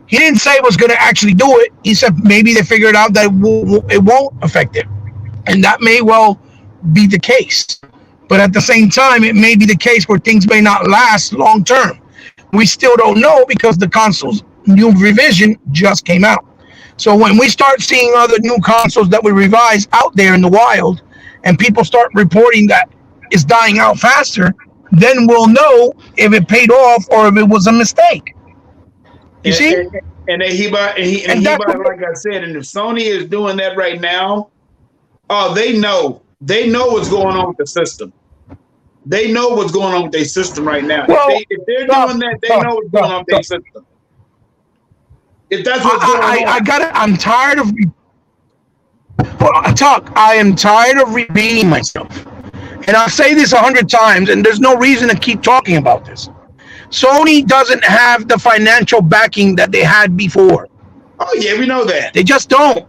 Speaker 4: He didn't say it was going to actually do it. He said maybe they figured out that it won't affect it. And that may well be the case. But at the same time, it may be the case where things may not last long term. We still don't know, because the console's new revision just came out. So when we start seeing other new consoles that we revise out there in the wild, and people start reporting that it's dying out faster, then we'll know if it paid off or if it was a mistake. You see?
Speaker 2: And like I said, and if Sony is doing that right now, they know what's going on with the system. They know what's going on with their system right now.
Speaker 4: Well,
Speaker 2: if they're doing that, they know what's going on with their system. If that's what's going on,
Speaker 4: I'm tired of. I am tired of repeating myself, and I'll say this 100 times, and there's no reason to keep talking about this. Sony doesn't have the financial backing that they had before.
Speaker 2: Oh yeah, we know that.
Speaker 4: They just don't.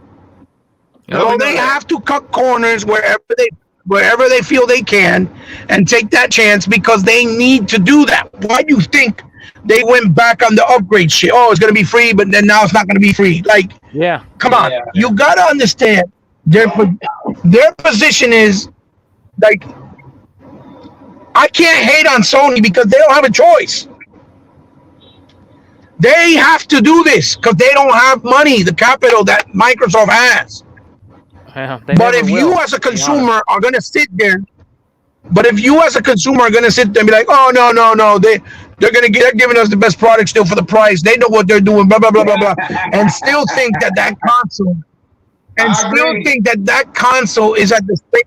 Speaker 4: So they have to cut corners wherever they feel they can, and take that chance, because they need to do that. Why do you think they went back on the upgrade shit? Oh, it's going to be free, but then now it's not going to be free. Like, come on. You got to understand their position is, like, I can't hate on Sony because they don't have a choice. They have to do this because they don't have money, the capital that Microsoft has. But if you as a consumer are going to sit there, and be like, oh, no, they're giving us the best product still for the price. They know what they're doing, blah, blah, blah, blah, blah. And still think that console, is at the same,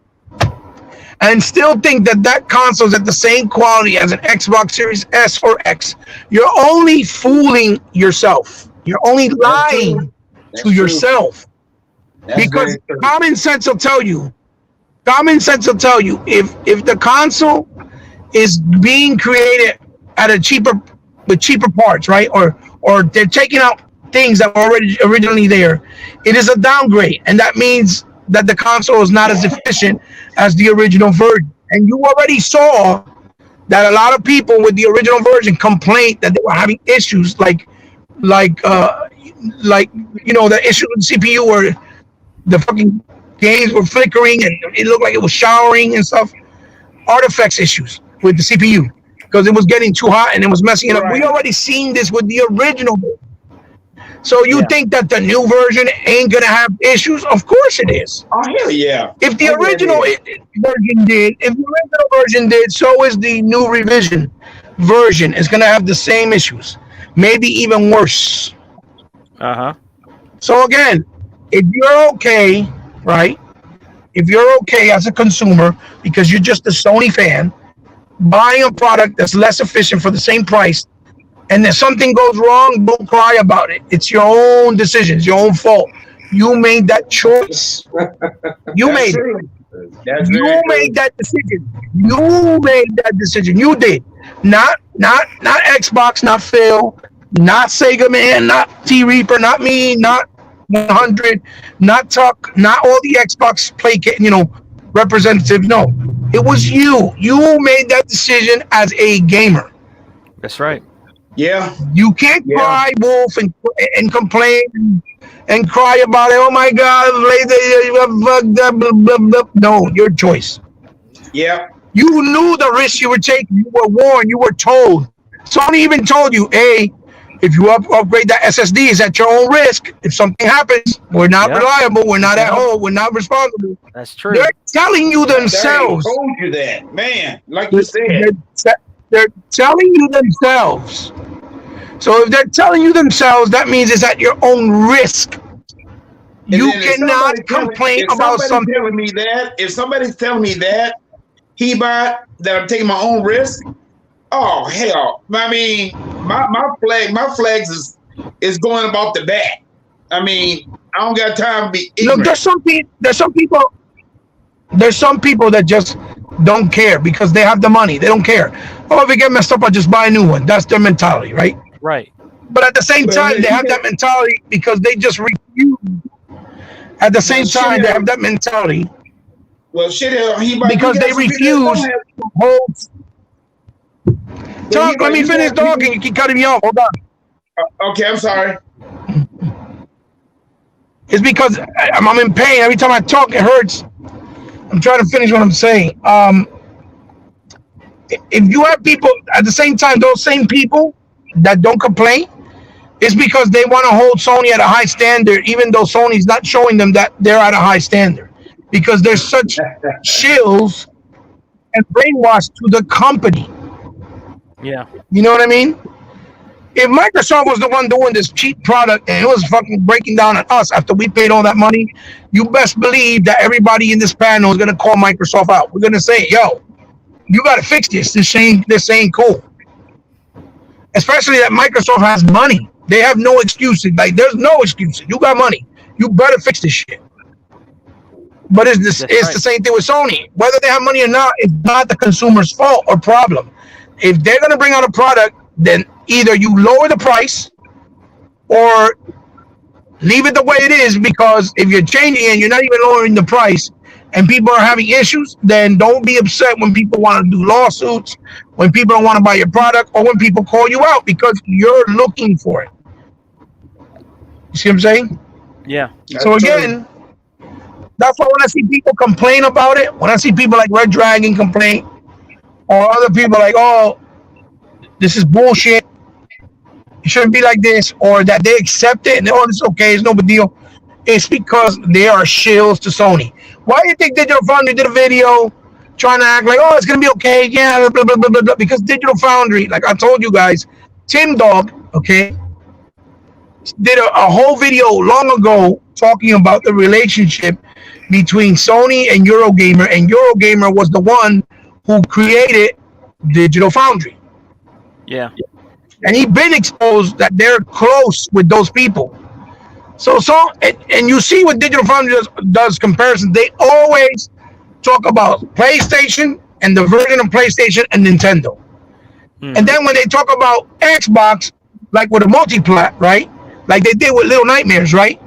Speaker 4: and still think that console is at the same quality as an Xbox Series S or X. You're only fooling yourself. You're only lying to yourself. Because common sense will tell you, if the console is being created at with cheaper parts, right? Or they're taking out things that were already originally there, it is a downgrade. And that means that the console is not as efficient as the original version. And you already saw that a lot of people with the original version complained that they were having issues like the issue with the CPU, where the fucking games were flickering and it looked like it was showering and stuff. Artifacts issues with the CPU because it was getting too hot and it was messing it up. We already seen this with the original. So you think that the new version ain't gonna have issues? Of course it is.
Speaker 2: Oh hell yeah!
Speaker 4: If the original version did, so is the new revision version. It's gonna have the same issues, maybe even worse. So again, if you're okay, right? If you're okay as a consumer because you're just a Sony fan, buying a product that's less efficient for the same price, and if something goes wrong, don't cry about it. It's your own decision. It's your own fault. You made that choice. You made it.
Speaker 2: That's
Speaker 4: You
Speaker 2: very
Speaker 4: made
Speaker 2: true.
Speaker 4: that decision. You made that decision. You did. Not Xbox, not Phil, not Sega Man, not T Reaper, not me, not 100, not Tuck, not all the Xbox representatives. No, it was you. You made that decision as a gamer.
Speaker 1: That's right.
Speaker 2: Yeah,
Speaker 4: You can't
Speaker 2: yeah,
Speaker 4: cry wolf and complain and cry about it. Oh my God, no, your choice.
Speaker 2: yeah.
Speaker 4: You knew the risk you were taking. You were warned. You were told. Sony even told you, hey, if you upgrade that SSD, it's at your own risk. If something happens, we're not
Speaker 1: Yeah.
Speaker 4: reliable. We're not at home. We're not responsible.
Speaker 1: That's true.
Speaker 4: They're telling you
Speaker 2: They
Speaker 4: themselves.
Speaker 2: told you that, man. Like you said.
Speaker 4: They're telling you themselves. So if they're telling you themselves, that means it's at your own risk.
Speaker 2: And
Speaker 4: You
Speaker 2: then if
Speaker 4: cannot
Speaker 2: somebody telling-
Speaker 4: complain
Speaker 2: if
Speaker 4: about
Speaker 2: somebody's
Speaker 4: something.
Speaker 2: telling me that, if somebody's telling me that, that I'm taking my own risk. Oh hell! I mean, my flags is going about the bat. I mean, I don't got time to be ignorant.
Speaker 4: Look, there's some people that just don't care because they have the money. They don't care. Oh, if it get messed up, I'll just buy a new one. That's their mentality, right?
Speaker 1: Right.
Speaker 4: But at the same
Speaker 2: Well,
Speaker 4: time, they
Speaker 2: you
Speaker 4: have that mentality because they just refuse. At the same time, they have that mentality
Speaker 2: Well, shit,
Speaker 4: because they refuse to hold. Talk, let me finish talking. You keep cutting me off. Hold on.
Speaker 2: Okay, I'm sorry.
Speaker 4: It's because I'm in pain. Every time I talk, it hurts. I'm trying to finish what I'm saying. If you have people at the same time, those same people that don't complain, it's because they want to hold Sony at a high standard, even though Sony's not showing them that they're at a high standard, because they're such shills and brainwashed to the company.
Speaker 1: Yeah.
Speaker 4: You know what I mean? If Microsoft was the one doing this cheap product and it was fucking breaking down on us after we paid all that money, you best believe that everybody in this panel is gonna call Microsoft out. We're gonna say, yo, you gotta fix this. This ain't cool. Especially that Microsoft has money. They have no excuses. Like there's no excuses. You got money. You better fix this shit. But it's the same thing with Sony. Whether they have money or not, it's not the consumer's fault or problem. If they're gonna bring out a product, then either you lower the price or leave it the way it is, because if you're changing and you're not even lowering the price and people are having issues, then don't be upset when people want to do lawsuits, when people don't want to buy your product, or when people call you out because you're looking for it. You see what I'm saying?
Speaker 1: Yeah.
Speaker 4: So again, that's why when I see people complain about it, when I see people like Red Dragon complain, or other people like, oh, this is bullshit, it shouldn't be like this, or that they accept it and oh, it's okay, it's no big deal, it's because they are shills to Sony. Why do you think Digital Foundry did a video trying to act like, oh, it's gonna be okay, yeah, blah, blah, blah, blah, blah, because Digital Foundry, like I told you guys, Tim Dog, okay, did a whole video long ago talking about the relationship between Sony and Eurogamer, and Eurogamer was the one who created Digital Foundry.
Speaker 1: Yeah.
Speaker 4: And he's been exposed that they're close with those people. So and you see what Digital Foundry does comparison. They always talk about PlayStation and the version of PlayStation and Nintendo. Mm. And then when they talk about Xbox, like with a multiplat, right? Like they did with Little Nightmares, right?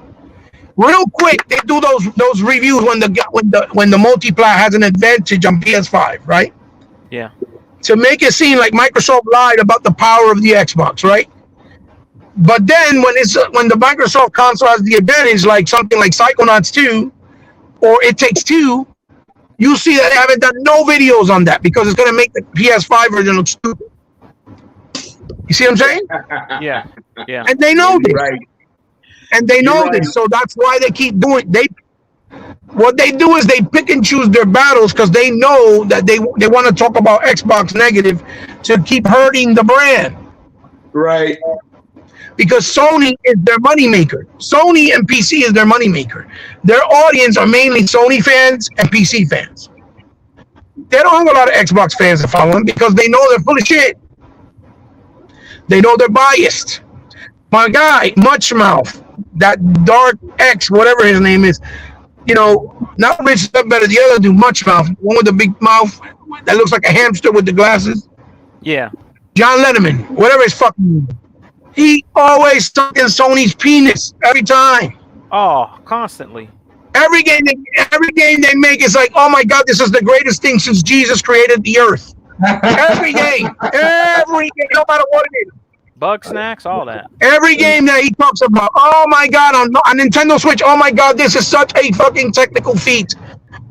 Speaker 4: Real quick, they do those reviews when the multiplat has an advantage on PS5, right?
Speaker 1: Yeah.
Speaker 4: To make it seem like Microsoft lied about the power of the Xbox, right? But then when the Microsoft console has the advantage, like something like Psychonauts 2 or It Takes Two, you see that they haven't done no videos on that because it's going to make the PS5 version look stupid. You see what I'm saying?
Speaker 1: Yeah. Yeah.
Speaker 4: And they know this.
Speaker 2: Right.
Speaker 4: And they know
Speaker 2: You're
Speaker 4: this,
Speaker 2: right.
Speaker 4: so that's why they keep doing. What they do is they pick and choose their battles because they know that they want to talk about Xbox negative to keep hurting the brand.
Speaker 2: Right.
Speaker 4: Because Sony is their moneymaker. Sony and PC is their moneymaker. Their audience are mainly Sony fans and PC fans. They don't have a lot of Xbox fans to follow them because they know they're full of shit. They know they're biased. My guy, Muchmouth, that Dark X, whatever his name is, you know, Not Rich Ledbetter, the other dude, Much Mouth, one with the big mouth that looks like a hamster with the glasses.
Speaker 1: Yeah.
Speaker 4: John Letterman, whatever his fucking name. He always stuck in Sony's penis every time.
Speaker 1: Oh, constantly.
Speaker 4: Every game they make is like, oh my God, this is the greatest thing since Jesus created the earth. Every game, no matter what it is.
Speaker 1: Bug snacks, all that.
Speaker 4: Every game that he talks about, oh my God, on Nintendo Switch, oh my God, this is such a fucking technical feat.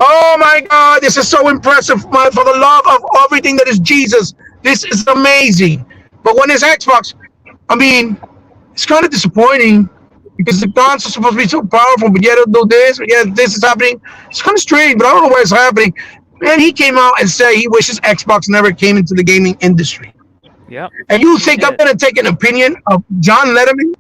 Speaker 4: Oh my God, this is so impressive. For the love of everything that is Jesus, this is amazing. But when it's Xbox, I mean, it's kind of disappointing because the console's supposed to be so powerful, but yet it'll do this, but yet this is happening. It's kind of strange, but I don't know why it's happening. And he came out and said he wishes Xbox never came into the gaming industry.
Speaker 1: Yep.
Speaker 4: And you think I'm going to take an opinion of John Letterman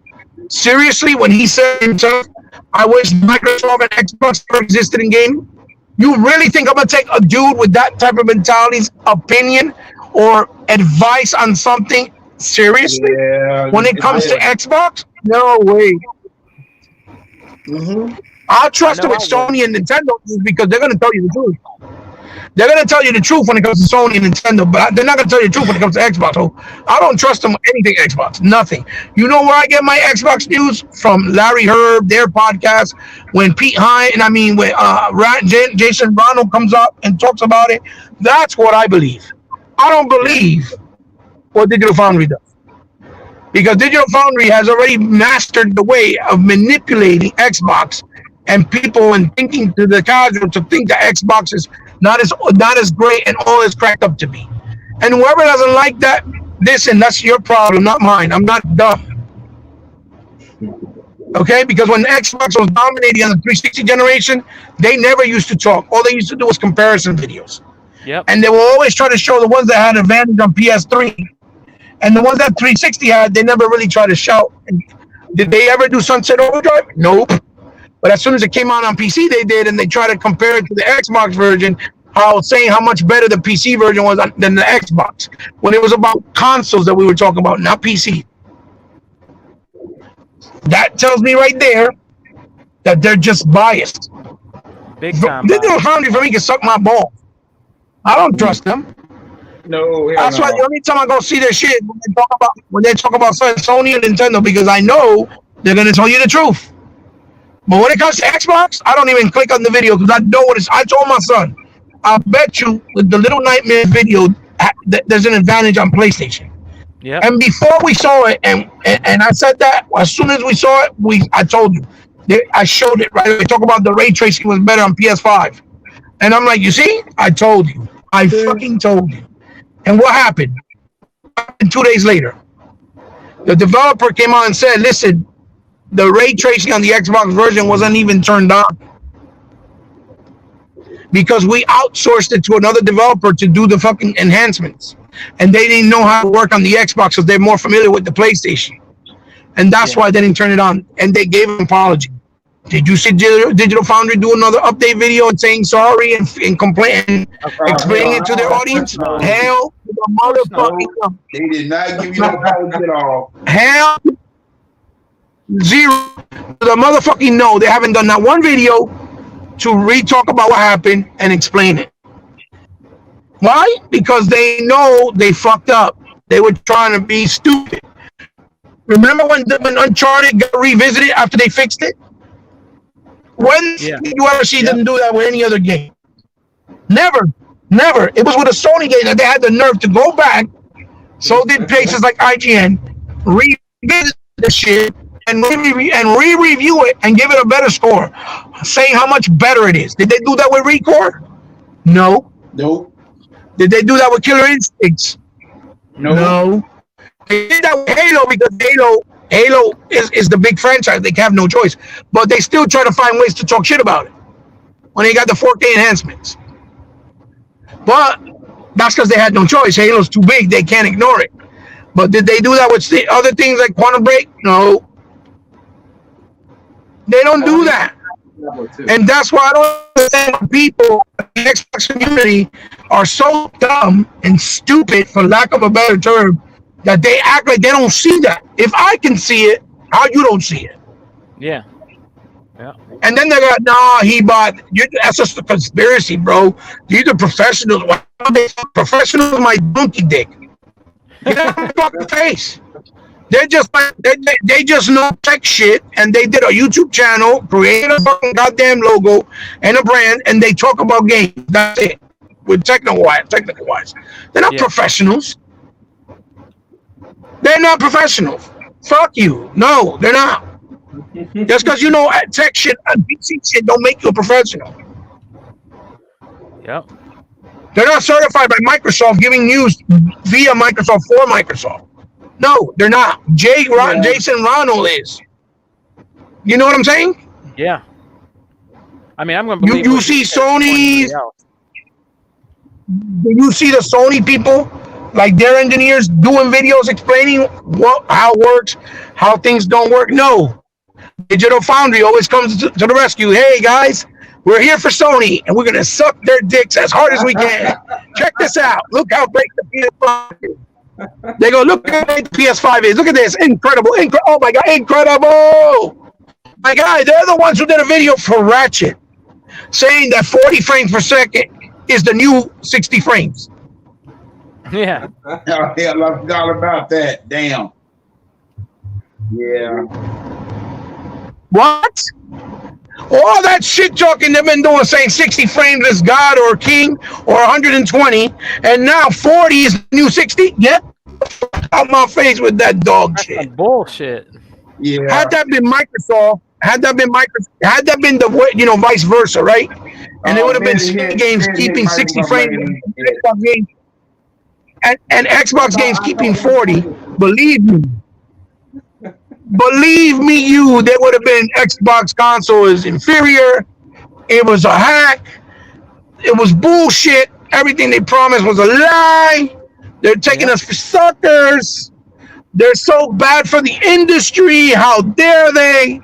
Speaker 4: seriously when he said himself, I wish Microsoft and Xbox never existed in gaming? You really think I'm going to take a dude with that type of mentality's opinion or advice on something seriously?
Speaker 2: Yeah,
Speaker 4: When it comes to Xbox? No way.
Speaker 2: Mm-hmm.
Speaker 4: I'll trust
Speaker 1: I
Speaker 4: it
Speaker 1: know
Speaker 4: with
Speaker 1: I would.
Speaker 4: Sony and Nintendo because they're going to tell you the truth. They're going to tell you the truth when it comes to Sony and Nintendo, but they're not going to tell you the truth when it comes to Xbox. So I don't trust them with anything Xbox. Nothing. You know where I get my Xbox news? From Larry Herb, their podcast. When Pete Hine, when Jason Ronald comes up and talks about it, that's what I believe. I don't believe what Digital Foundry does. Because Digital Foundry has already mastered the way of manipulating Xbox and people and thinking to the casual to think that Xbox is not as great and all it's cracked up to be. And whoever doesn't like that, listen, that's your problem, not mine. I'm not dumb. Okay? Because when Xbox was dominating on the 360 generation, they never used to talk. All they used to do was comparison videos.
Speaker 1: Yep.
Speaker 4: And they will always try to show the ones that had advantage on PS3. And the ones that 360 had, they never really tried to shout. And did they ever do Sunset Overdrive? Nope. But as soon as it came out on PC, they did, and they tried to compare it to the Xbox version, saying how much better the PC version was than the Xbox, when it was about consoles that we were talking about, not PC. That tells me right there that they're just biased.
Speaker 1: Big time.
Speaker 4: Digital Foundry for me can suck my ball. I don't trust them.
Speaker 2: No,
Speaker 4: That's why the only time I go see their shit when they talk about Sony and Nintendo, because I know they're gonna tell you the truth. But when it comes to Xbox, I don't even click on the video because I know what it's. I told my son, I bet you with the Little Nightmares video, there's an advantage on PlayStation.
Speaker 1: Yep.
Speaker 4: And before we saw it, and I said that as soon as we saw it, I told you, I showed it right. We talk about the ray tracing was better on PS5, and I'm like, you see, I told you, I fucking told you. And what happened? And 2 days later, the developer came out and said, listen, the ray tracing on the Xbox version wasn't even turned on because we outsourced it to another developer to do the fucking enhancements. And they didn't know how to work on the Xbox because they're more familiar with the PlayStation. And that's why they didn't turn it on. And they gave an apology. Did you see Digital Foundry do another update video and saying sorry and complain, explaining it to their audience? Hell to the motherfucking no.
Speaker 2: They did not give you no apology at all.
Speaker 4: Hell zero to the motherfucking no. They haven't done that one video to re-talk about what happened and explain it. Why? Because they know they fucked up. They were trying to be stupid. Remember when Uncharted got revisited after they fixed it? When did you ever see them do that with any other game? Never. It was with a Sony game that they had the nerve to go back. So did places like IGN, revisit the shit and re-review it and give it a better score, saying how much better it is. Did they do that with ReCore? No.
Speaker 2: Nope.
Speaker 4: Did they do that with Killer Instincts?
Speaker 2: No.
Speaker 4: They did that with Halo because Halo is the big franchise. They have no choice. But they still try to find ways to talk shit about it when they got the 4K enhancements. But that's because they had no choice. Halo's too big. They can't ignore it. But did they do that with the other things like Quantum Break? No. They don't do that. And that's why I don't understand people in the Xbox community are so dumb and stupid, for lack of a better term, that they act like they don't see that. If I can see it, how you don't see it?
Speaker 1: Yeah. Yeah.
Speaker 4: And then they got, that's just a conspiracy, bro. These are professionals. Why are they professionals with my donkey dick? Get out of my fucking face. They're just like, they just know tech shit, and they did a YouTube channel, created a fucking goddamn logo and a brand, and they talk about games. That's it. With technical wise. They're not professionals. They're not professionals. Fuck you. No, they're not. Just because you know tech shit and PC shit don't make you a professional.
Speaker 1: Yep.
Speaker 4: They're not certified by Microsoft giving news via Microsoft for Microsoft. No, they're not. Jason Ronald is. You know what I'm saying?
Speaker 1: Yeah. I mean, I'm going to believe
Speaker 4: you see Sony. You see the Sony people, like their engineers doing videos explaining how it works, how things don't work. No. Digital Foundry always comes to the rescue. Hey, guys, we're here for Sony, and we're going to suck their dicks as hard as we can. Check this out. Look how great the PS5 is. They go, look how great the PS5 is. Look at this. Incredible. Oh, my God. Incredible. My guy, they're the ones who did a video for Ratchet saying that 40 frames per second is the new 60 frames.
Speaker 1: Yeah.
Speaker 2: Oh, hell, I forgot about that. Damn. Yeah.
Speaker 4: What? All that shit talking they've been doing, saying 60 frames is God or King or 120, and now 40 is the new 60? Get out my face with that dog
Speaker 1: That's
Speaker 4: shit.
Speaker 1: bullshit.
Speaker 2: Yeah.
Speaker 4: Had that been Microsoft, had that been the way, vice versa, right? And it would have been Sony games keeping 60 frames, Xbox games, and Xbox games keeping 40. Believe me, there would have been Xbox console is inferior. It was a hack. It was bullshit. Everything they promised was a lie. They're taking us for suckers. They're so bad for the industry. How dare they?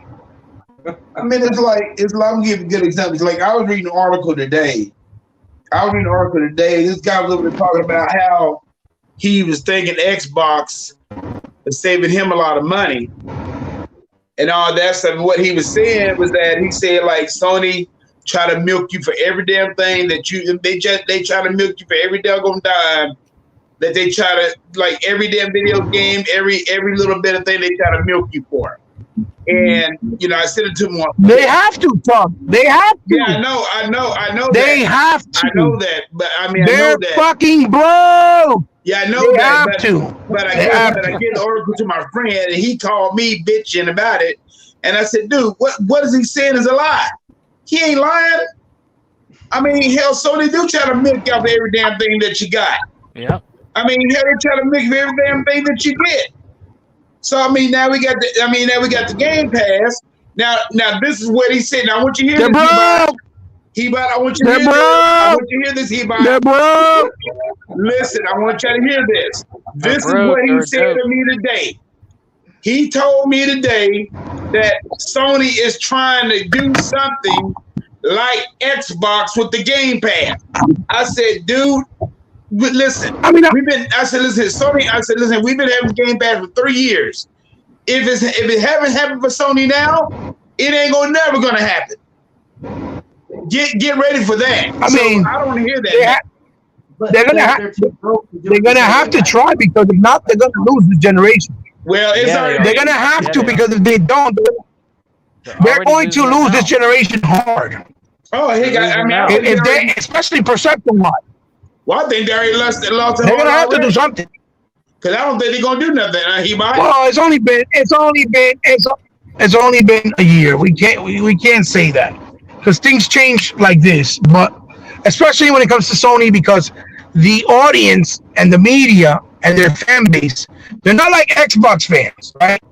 Speaker 2: I mean, it's like, I'm giving good examples. Like, I was reading an article today. This guy was over there talking about how he was thinking Xbox was saving him a lot of money and all that stuff. And what he was saying was that he said, like, Sony try to milk you for every damn thing that they try to milk you for every doggone dime. That they try to, like, every damn video game, every little bit of thing they try to milk you for. And I said it to him.
Speaker 4: They have to, Tom. They have to.
Speaker 2: Yeah, I know.
Speaker 4: They have to.
Speaker 2: I know that, but I mean,
Speaker 4: they're
Speaker 2: I know that.
Speaker 4: fucking broke.
Speaker 2: Yeah, I know
Speaker 4: they
Speaker 2: that.
Speaker 4: But
Speaker 2: I get an oracle to my friend, and he called me bitching about it. And I said, dude, what is he saying is a lie? He ain't lying. I mean, hell, Sony do try to milk out every damn thing that you got.
Speaker 1: Yeah.
Speaker 2: I mean, hell, they try to milk every damn thing that you get. So I mean, now we got the Game Pass. Now this is what he said. Now I want you to hear this. He-Bot, I want you to hear this. I want you to hear this, He-Bot. Listen, I want you to hear this. This is what he said to me today. He told me today that Sony is trying to do something like Xbox with the Game Pass. I said, dude, listen. Sony. I said, listen, we've been having Game Pass for 3 years. If it haven't happened for Sony now, it ain't never gonna happen. Get ready for that. I don't want to hear that.
Speaker 4: They're gonna have to try, because if not, they're gonna lose the generation.
Speaker 2: Well,
Speaker 4: they're gonna have to, because if they don't, they're going to lose this generation hard.
Speaker 2: Oh, especially perception-wise. Well, I think they already lost. They're gonna have to do something. Because I don't think they're gonna do nothing. He might. Well, it's only been a year. We can't say that, because things change like this. But especially when it comes to Sony, because the audience and the media and their fan base, they're not like Xbox fans, right?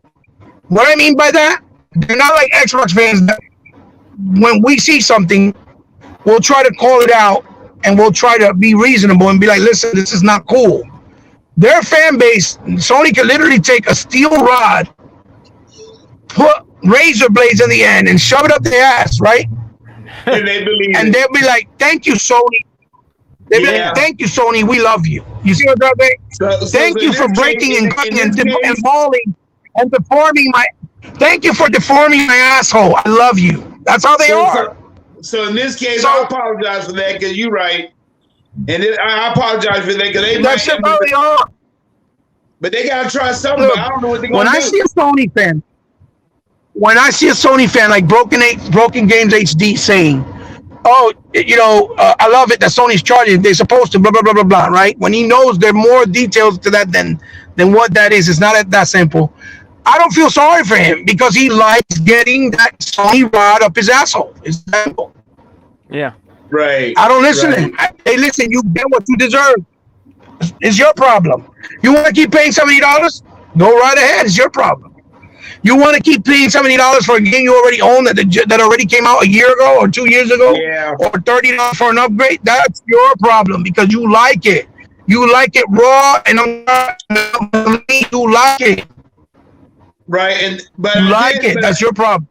Speaker 2: What I mean by that, they're not like Xbox fans that when we see something, we'll try to call it out and we'll try to be reasonable and be like, listen, this is not cool. Their fan base, Sony could literally take a steel rod, put razor blades in the end and shove it up their ass, right? And they believe and they'll be like, thank you, Sony. They'll be like, thank you, Sony, we love you. You see what I'm saying? Thank you for breaking and cutting and mauling and deforming my... Thank you for deforming my asshole. I love you.
Speaker 4: That's how they are.
Speaker 2: So in this case,
Speaker 4: So-
Speaker 2: I apologize for that because you're right. And I apologize for that because they
Speaker 4: That's
Speaker 2: might,
Speaker 4: how they are.
Speaker 2: but they gotta try something.
Speaker 4: Look,
Speaker 2: But I don't know what they're
Speaker 4: When
Speaker 2: gonna
Speaker 4: I
Speaker 2: do.
Speaker 4: see a Sony fan, like Broken Games HD saying, "Oh, I love it that Sony's charging. They're supposed to blah blah blah blah blah." Right? When he knows there are more details to that than what that is. It's not that simple. I don't feel sorry for him because he likes getting that Sony rod up his asshole. It's simple.
Speaker 1: Yeah.
Speaker 2: Right.
Speaker 4: I don't listen
Speaker 2: Right.
Speaker 4: to him. Hey, listen, you get what you deserve. It's your problem. You want to keep paying $70? Go right ahead. It's your problem. You want to keep paying $70 for a game you already own that already came out a year ago or 2 years ago,
Speaker 2: Yeah.
Speaker 4: or $30 for an upgrade? That's your problem because you like it. You like it raw, and you like it.
Speaker 2: Right. But
Speaker 4: You like it. That's your problem.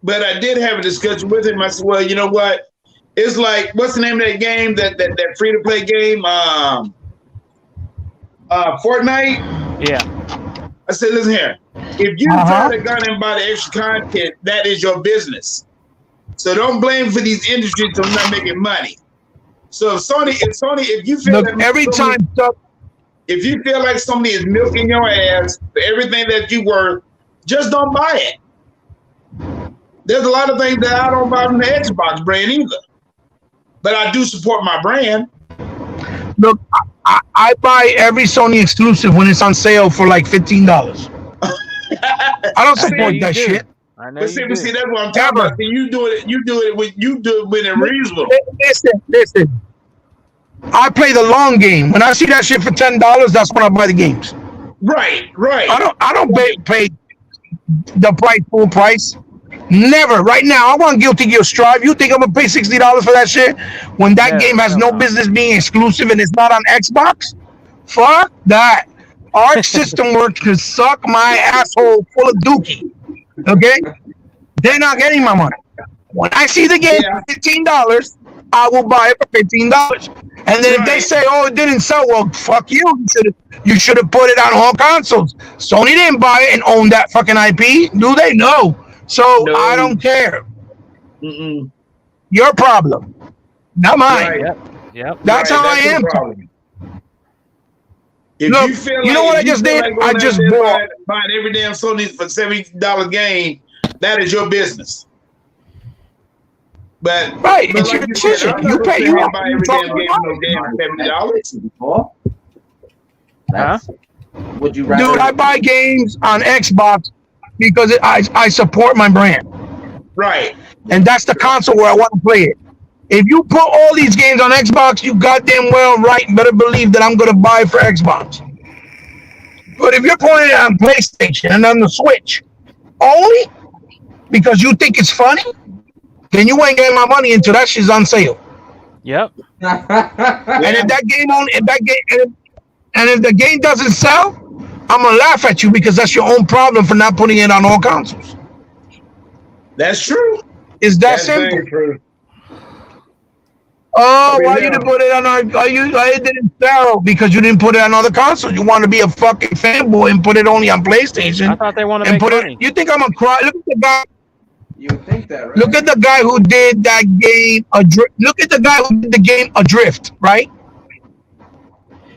Speaker 2: But I did have a discussion with him. I said, well, you know what? It's like, what's the name of that game? That free to play game? Fortnite.
Speaker 1: Yeah.
Speaker 2: I said, listen here. If you
Speaker 4: Uh-huh.
Speaker 2: try to go and buy the extra content, that is your business. So don't blame for these industries for not making money. So if you feel
Speaker 4: Look,
Speaker 2: that
Speaker 4: every
Speaker 2: Sony-
Speaker 4: time.
Speaker 2: if you feel like somebody is milking your ass for everything that you worth, just don't buy it. There's a lot of things that I don't buy from the Xbox brand either. But I do support my brand.
Speaker 4: Look, I buy every Sony exclusive when it's on sale for like $15. I don't support
Speaker 1: you
Speaker 4: that
Speaker 1: do.
Speaker 4: shit.
Speaker 1: I know
Speaker 2: But
Speaker 1: you
Speaker 2: see,
Speaker 1: do.
Speaker 2: that's what I'm talking about. See, you do it when it's reasonable.
Speaker 4: Listen. I play the long game. When I see that shit for $10, that's when I buy the games.
Speaker 2: Right.
Speaker 4: I don't pay the full price. Never. Right now, I want Guilty Gear Strive. You think I'm gonna pay $60 for that shit when that
Speaker 1: Yeah,
Speaker 4: game has
Speaker 1: no.
Speaker 4: no business being exclusive and it's not on Xbox? Fuck that. Arc System Works can suck my asshole full of dookie. Okay? They're not getting my money. When I see the game for $15, I will buy it for $15. And then if they
Speaker 2: Right.
Speaker 4: say, "Oh, it didn't sell," well, fuck you. You should have put it on all consoles. Sony didn't buy it and own that fucking IP, do they? No. So
Speaker 2: No.
Speaker 4: I don't care.
Speaker 2: Mm-mm.
Speaker 4: Your problem, not mine.
Speaker 2: Right.
Speaker 1: Yep.
Speaker 4: That's
Speaker 2: Right,
Speaker 4: how I
Speaker 2: that's your
Speaker 4: am.
Speaker 2: problem. If
Speaker 4: Look,
Speaker 2: you feel
Speaker 4: you know what
Speaker 2: if
Speaker 4: I just
Speaker 2: feel
Speaker 4: did?
Speaker 2: going
Speaker 4: I
Speaker 2: out
Speaker 4: just
Speaker 2: there
Speaker 4: bought-
Speaker 2: buying every damn Sony for $70 game, that is your business. But
Speaker 4: Right,
Speaker 2: but
Speaker 4: it's your
Speaker 2: you said,
Speaker 4: decision.
Speaker 2: I'm
Speaker 4: You
Speaker 2: not gonna
Speaker 4: pay.
Speaker 2: sit
Speaker 4: You
Speaker 2: here and buy every damn game for no
Speaker 3: Already
Speaker 2: damn $70.
Speaker 3: before. That's, Would you rather?
Speaker 4: Dude, I buy games on Xbox because I support my brand,
Speaker 2: Right.
Speaker 4: and that's the console where I want to play it. If you put all these games on Xbox, you goddamn well right better believe that I'm gonna buy it for Xbox. But if you're putting it on PlayStation and on the Switch only because you think it's funny, then you ain't getting my money until that shit's on sale.
Speaker 1: Yep.
Speaker 4: And if that game if the game doesn't sell, I'm gonna laugh at you because that's your own problem for not putting it on all consoles.
Speaker 2: That's true.
Speaker 4: It's that
Speaker 2: That's
Speaker 4: simple.
Speaker 2: very true.
Speaker 4: Oh,
Speaker 2: I mean,
Speaker 4: why
Speaker 2: yeah.
Speaker 4: you didn't put it on it didn't sell because you didn't put it on other consoles. You want to be a fucking fanboy and put it only on
Speaker 1: I
Speaker 4: PlayStation
Speaker 1: thought they want to
Speaker 4: and
Speaker 1: make
Speaker 4: put
Speaker 1: money.
Speaker 4: it. You think I'm gonna cry? Look at the guy.
Speaker 3: You would think that, right?
Speaker 4: Look at the guy who did that game. Look at the guy who did the game Adrift. Right?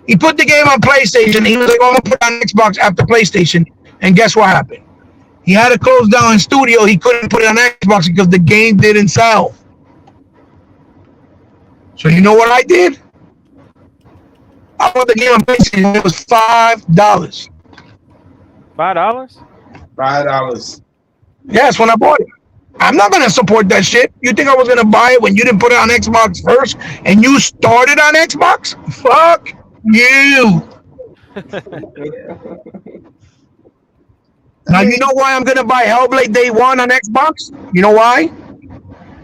Speaker 4: He put the game on PlayStation. He was like, "Oh, I'm gonna put it on Xbox after PlayStation." And guess what happened? He had to close down his studio. He couldn't put it on Xbox because the game didn't sell. So you know what I did? I bought the game on PlayStation. It was $5.
Speaker 1: $5?
Speaker 2: $5.
Speaker 4: Yes, when I bought it. I'm not gonna support that shit. You think I was gonna buy it when you didn't put it on Xbox first and you started on Xbox? Fuck you. Now you know why I'm gonna buy Hellblade Day 1 on Xbox? You know why?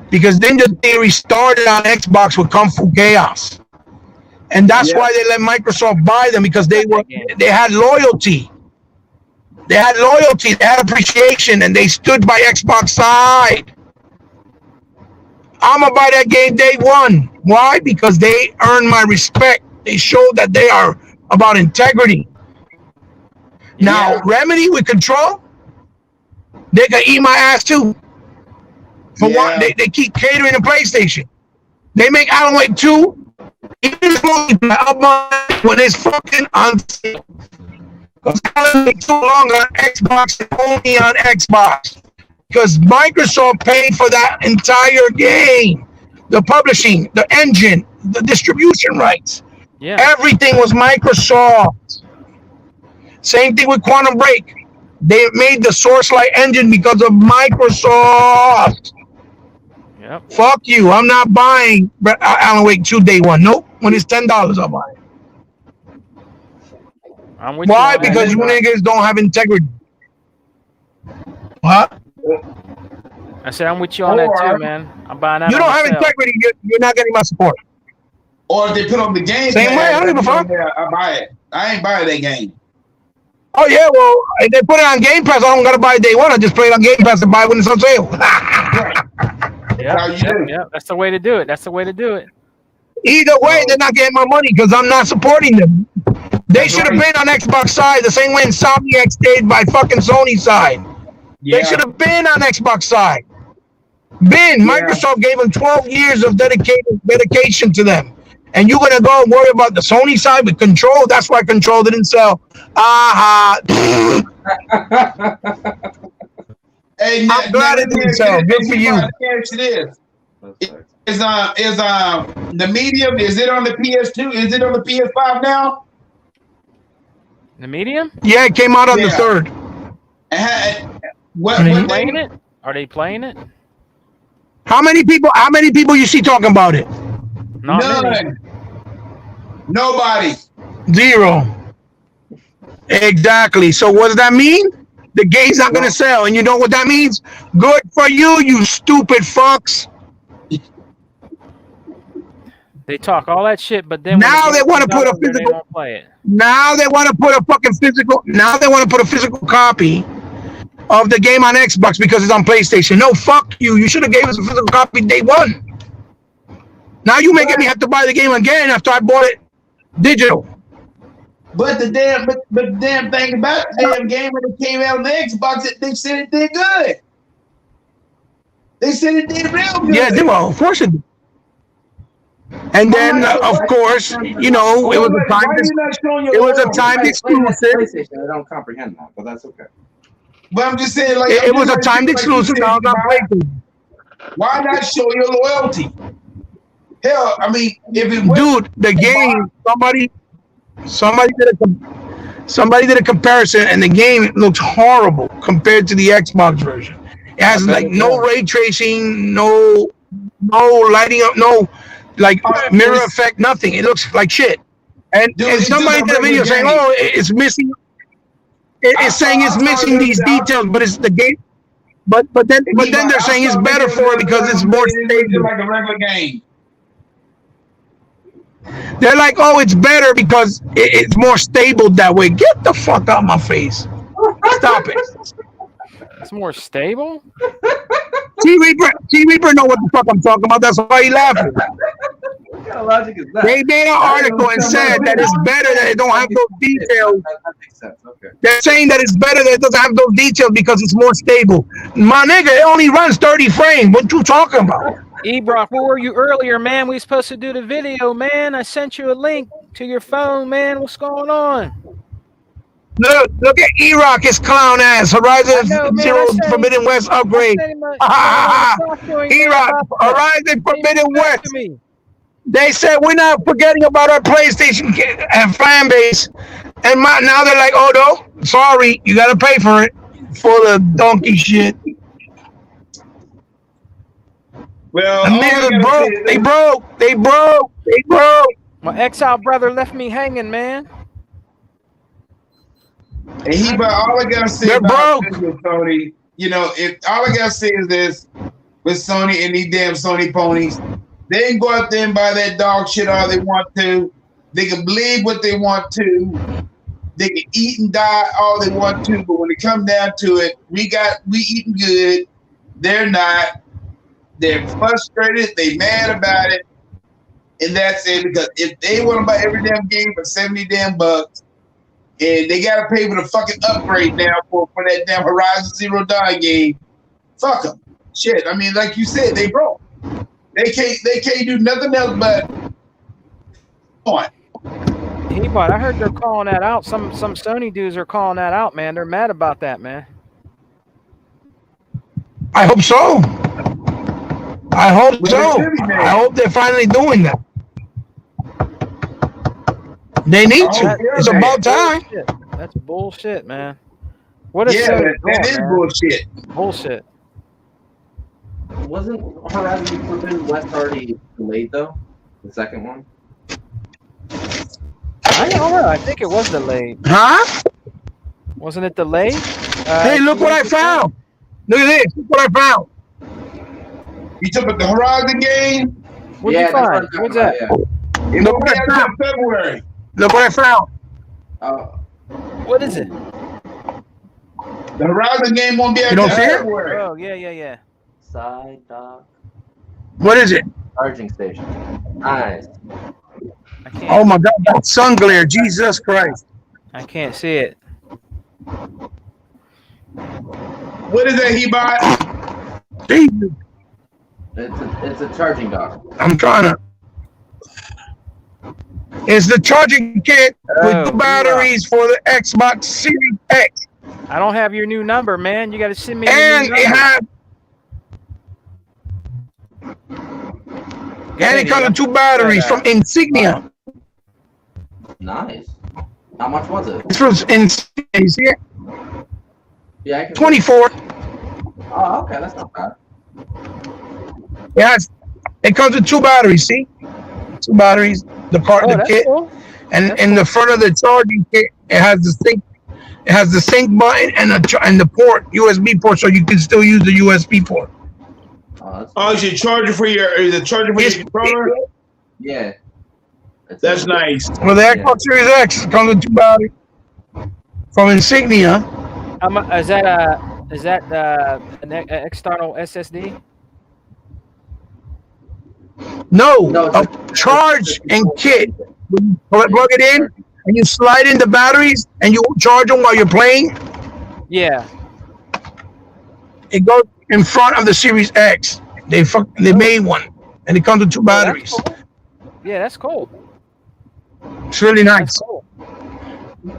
Speaker 4: Because Ninja Theory started on Xbox with Kung Fu Chaos. And that's
Speaker 2: Yeah.
Speaker 4: why they let Microsoft buy them because they had loyalty. They had loyalty, they had appreciation, and they stood by Xbox side. I'm gonna buy that game day one. Why? Because they earn my respect. They show that they are about integrity. Now,
Speaker 3: Yeah.
Speaker 4: Remedy with Control, they can eat my ass too. For one, they keep catering to PlayStation. They make Alan Wake 2 even when it's fucking on sale. Because Alan Wake 2 longer on Xbox and only on Xbox. Because Microsoft paid for that entire game. The publishing, the engine, the distribution rights.
Speaker 1: Yeah.
Speaker 4: Everything was Microsoft. Same thing with Quantum Break. They made the Source Light engine because of Microsoft.
Speaker 1: Yep.
Speaker 4: Fuck you. I'm not buying Alan Wake 2 day one. Nope. When it's $10, I'll buy it.
Speaker 1: I'm with
Speaker 4: Why?
Speaker 1: you on that.
Speaker 4: Because you niggas don't have integrity. What?
Speaker 1: I said I'm with you on that too, man. I'm buying that.
Speaker 4: You don't have integrity. You're not getting my support.
Speaker 2: Or if they put on the game,
Speaker 4: Same way, I don't give a fuck.
Speaker 2: I buy it. I ain't buying that game.
Speaker 4: Oh yeah, well, if they put it on Game Pass, I don't gotta buy it day one. I just play it on Game Pass and buy it when it's on sale.
Speaker 1: Yeah, that's the way to do it. That's the way to do it.
Speaker 4: Either way, they're not getting my money because I'm not supporting them. They should have been on Xbox side the same way Insomniac stayed by fucking Sony side.
Speaker 2: Yeah.
Speaker 4: They should have been on Xbox side. Microsoft gave them 12 years of dedication to them. And you're gonna go and worry about the Sony side with Control? That's why Control didn't sell.
Speaker 2: Hey,
Speaker 4: I'm glad it didn't sell. Good for you.
Speaker 2: Is the Medium? Is it on the PS2? Is it on the PS5 now?
Speaker 1: The Medium?
Speaker 4: Yeah, it came out on the 3rd.
Speaker 2: What
Speaker 1: Are they playing it? Are they playing it?
Speaker 4: How many people you see talking about it?
Speaker 1: Not
Speaker 2: None.
Speaker 1: many.
Speaker 2: Nobody.
Speaker 4: 0. Exactly. So what does that mean? The game's not gonna sell, and you know what that means? Good for you, you stupid fucks.
Speaker 1: They talk all that shit, but then
Speaker 4: Now
Speaker 1: when
Speaker 4: they want to put a
Speaker 1: they
Speaker 4: physical.
Speaker 1: don't play it.
Speaker 4: Now they want to put a fucking physical. Now they want to put a physical copy of the game on Xbox because it's on PlayStation. No, fuck you. You should have gave us a physical copy day one. Now you making me have to buy the game again after I bought it digital.
Speaker 2: But the damn thing about the damn game when it came out on the Xbox, they said it did good. They said it did real good.
Speaker 4: Yeah, well, of course it did. And then, of course, you know, it was a time. It was a timed exclusive.
Speaker 3: PlayStation, I don't comprehend that, but that's okay.
Speaker 2: But I'm just saying, like,
Speaker 4: It was a timed exclusive. Now it's on PlayStation.
Speaker 2: Why not show your loyalty? Hell, I mean, if it was,
Speaker 4: Dude, the game. Somebody did a comparison, and the game looks horrible compared to the Xbox version. It has like no ray tracing, no lighting up, no like mirror effect, nothing. It looks like shit. And somebody did a video saying, "Oh, it's missing." It's saying it's missing these details, but it's the game. But then they're saying it's better for it because it's more stable.
Speaker 2: like a regular game.
Speaker 4: They're like, "Oh, it's better because it's more stable that way." Get the fuck out of my face! Stop it.
Speaker 1: It's more stable?
Speaker 4: T Reaper know what the fuck I'm talking about. That's why he laughing.
Speaker 3: What kind of logic is that?
Speaker 4: They made an article and said that it's better that it don't have those details.
Speaker 3: That makes sense. Okay.
Speaker 4: They're saying that it's better that it doesn't have those details because it's more stable. My nigga, it only runs 30 frames. What you talking about?
Speaker 1: Ebrock, where were you earlier, man? We supposed to do the video, man. I sent you a link to your phone, man. What's going on?
Speaker 4: Look at E-Rock, his clown ass. Horizon Zero Forbidden West upgrade. E-Rock, Horizon Forbidden West. They said we're not forgetting about our PlayStation and fan base. And now they're like, oh no, sorry, you gotta pay for it. Full of donkey shit.
Speaker 2: Well,
Speaker 4: The niggas broke. They broke.
Speaker 1: My exile brother left me hanging, man.
Speaker 2: and all I gotta say
Speaker 4: They're
Speaker 2: about
Speaker 4: broke.
Speaker 2: this with Sony, you know, if all I gotta say is this with Sony and these damn Sony ponies, they can go out there and buy that dog shit all they want to. They can believe what they want to. They can eat and die all they want to, but when it comes down to it, we eating good. They're not. They're frustrated. They mad about it, and that's it. Because if they want to buy every damn game for $70 damn bucks, and they gotta pay for the fucking upgrade now for that damn Horizon Zero Dawn game, fuck them. Shit, I mean, like you said, they broke. They can't do nothing else but on.
Speaker 1: But I heard they're calling that out. Some Sony dudes are calling that out, man. They're mad about that, man.
Speaker 4: I hope so. I hope
Speaker 2: But
Speaker 4: so.
Speaker 2: they should be mad.
Speaker 4: I hope they're finally doing that. They need to.
Speaker 2: yeah,
Speaker 4: It's
Speaker 2: man.
Speaker 4: about time.
Speaker 1: Bullshit. That's bullshit, man. What is
Speaker 2: Yeah,
Speaker 1: Sony
Speaker 2: that
Speaker 1: doing,
Speaker 2: is
Speaker 1: man?
Speaker 2: bullshit.
Speaker 1: Bullshit.
Speaker 3: Wasn't Horizon Forbidden West already delayed though? The second one.
Speaker 1: I don't know. I think it was delayed.
Speaker 4: Huh?
Speaker 1: Wasn't it delayed?
Speaker 4: Hey, look what I found. Look at this. Look what I found.
Speaker 2: You took the Horizon game.
Speaker 1: What'd you
Speaker 3: that's what
Speaker 1: find?
Speaker 3: I'm talking
Speaker 1: What's
Speaker 3: about,
Speaker 1: that?
Speaker 3: yeah.
Speaker 2: It
Speaker 4: Look
Speaker 2: won't be
Speaker 4: what I
Speaker 2: out
Speaker 4: found.
Speaker 2: until February.
Speaker 4: Look what I found.
Speaker 1: What is it?
Speaker 2: The Horizon game won't be out
Speaker 4: You don't
Speaker 2: until
Speaker 4: see it?
Speaker 2: February.
Speaker 1: Oh, yeah.
Speaker 3: Side dock
Speaker 4: What is it?
Speaker 3: charging station. Nice.
Speaker 1: I can't.
Speaker 4: Oh my God, that sun glare. Jesus Christ.
Speaker 1: I can't see it.
Speaker 2: What is that he bought?
Speaker 4: Jesus.
Speaker 3: It's a charging dock.
Speaker 4: I'm trying to. It's the charging kit with
Speaker 1: Oh,
Speaker 4: the batteries for the Xbox Series X.
Speaker 1: I don't have your new number, man. You got to send me your
Speaker 4: And
Speaker 1: new
Speaker 4: it
Speaker 1: number.
Speaker 4: has and it comes with two batteries from Insignia.
Speaker 3: Nice. How much was it?
Speaker 4: It's from Insignia. You see it?
Speaker 3: Yeah, I can.
Speaker 4: 24.
Speaker 3: Oh, okay, that's not bad.
Speaker 4: Yes. It comes with two batteries. See? Two batteries. The part,
Speaker 1: Oh,
Speaker 4: the
Speaker 1: that's
Speaker 4: kit,
Speaker 1: cool.
Speaker 4: and
Speaker 1: that's
Speaker 4: in the front of the charging kit, it has the sync. It has the sync button and the port, USB port, so you can still use the USB port.
Speaker 3: Oh, that's
Speaker 2: Oh, it's your charger for your
Speaker 4: It's-
Speaker 2: controller.
Speaker 3: yeah.
Speaker 2: That's nice.
Speaker 4: Well, the Xbox Series X comes with two batteries from Insignia.
Speaker 1: Is that an external SSD?
Speaker 4: No,
Speaker 3: No,
Speaker 4: a charge and kit. When you plug it in and you slide in the batteries and you charge them while you're playing.
Speaker 1: Yeah.
Speaker 4: It goes in front of the Series X. They made one, and it comes with two
Speaker 1: Oh, that's
Speaker 4: batteries.
Speaker 1: cool. Yeah, that's cool.
Speaker 4: It's really nice.
Speaker 1: That's cool.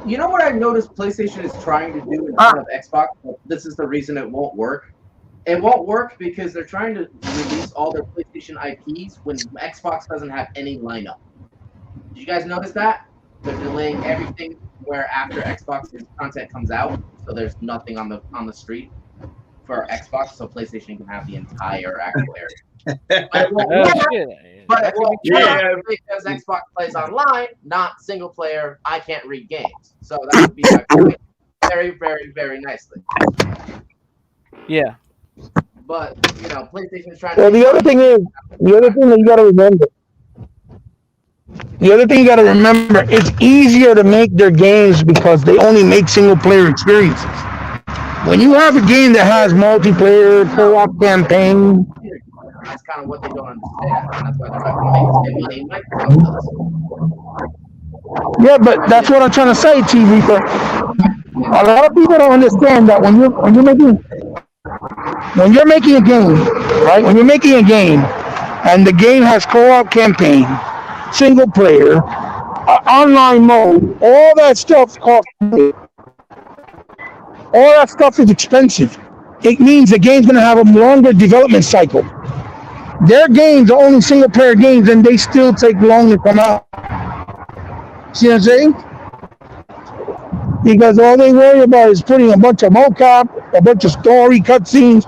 Speaker 3: You know what I've noticed PlayStation is trying to do in front of Xbox? This is the reason it won't work. It won't work because they're trying to release all their PlayStation IPs when Xbox doesn't have any lineup. Did you guys notice that? They're delaying everything where after Xbox's content comes out, so there's nothing on the street for Xbox, so PlayStation can have the entire actual area. But it won't
Speaker 1: Oh,
Speaker 3: work,
Speaker 1: shit.
Speaker 3: but
Speaker 1: That
Speaker 3: it
Speaker 1: could
Speaker 3: won't
Speaker 1: be true.
Speaker 2: Yeah.
Speaker 3: work because Xbox plays online, not single player. I can't read games, so that would be my point very, very, very nicely.
Speaker 1: Yeah.
Speaker 3: But PlayStation is trying.
Speaker 4: Well, the other thing that you got to remember. The other thing you got to remember, it's easier to make their games because they only make single player experiences. When you have a game that has multiplayer, co-op campaign,
Speaker 3: That's kind of what they don't understand. And that's why they're not going to make the same money Microsoft does.
Speaker 4: yeah, but that's what I'm trying to say, T Reaper. A lot of people don't understand that when you're making a game, right? When you're making a game, and the game has co-op campaign, single player, online mode, all that stuff costs money. All that stuff is expensive. It means the game's going to have a longer development cycle. Their games are only single player games, and they still take long to come out. See what I'm saying? Because all they worry about is putting a bunch of mocap, a bunch of story cutscenes,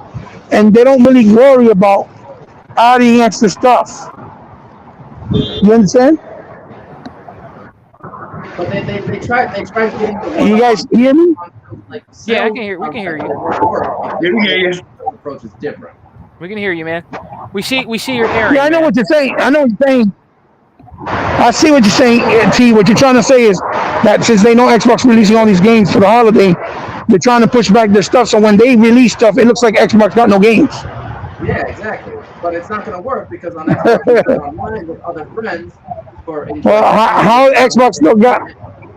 Speaker 4: and they don't really worry about adding extra stuff. You understand?
Speaker 3: But they try getting the
Speaker 4: You guys hear me?
Speaker 1: Yeah, I can hear. We can hear you.
Speaker 2: Yeah, we hear you.
Speaker 3: Approach is different.
Speaker 1: We can hear you, man. We see your errand.
Speaker 4: Yeah, I know
Speaker 1: man.
Speaker 4: what you're saying. I know what you're saying. I see what you're saying, T. What you're trying to say is that since they know Xbox releasing all these games for the holiday, they're trying to push back their stuff. So when they release stuff, it looks like Xbox got no games.
Speaker 3: Yeah, exactly. But it's not going to work because on Xbox, you're online with other friends for.
Speaker 4: Well, how Xbox still got?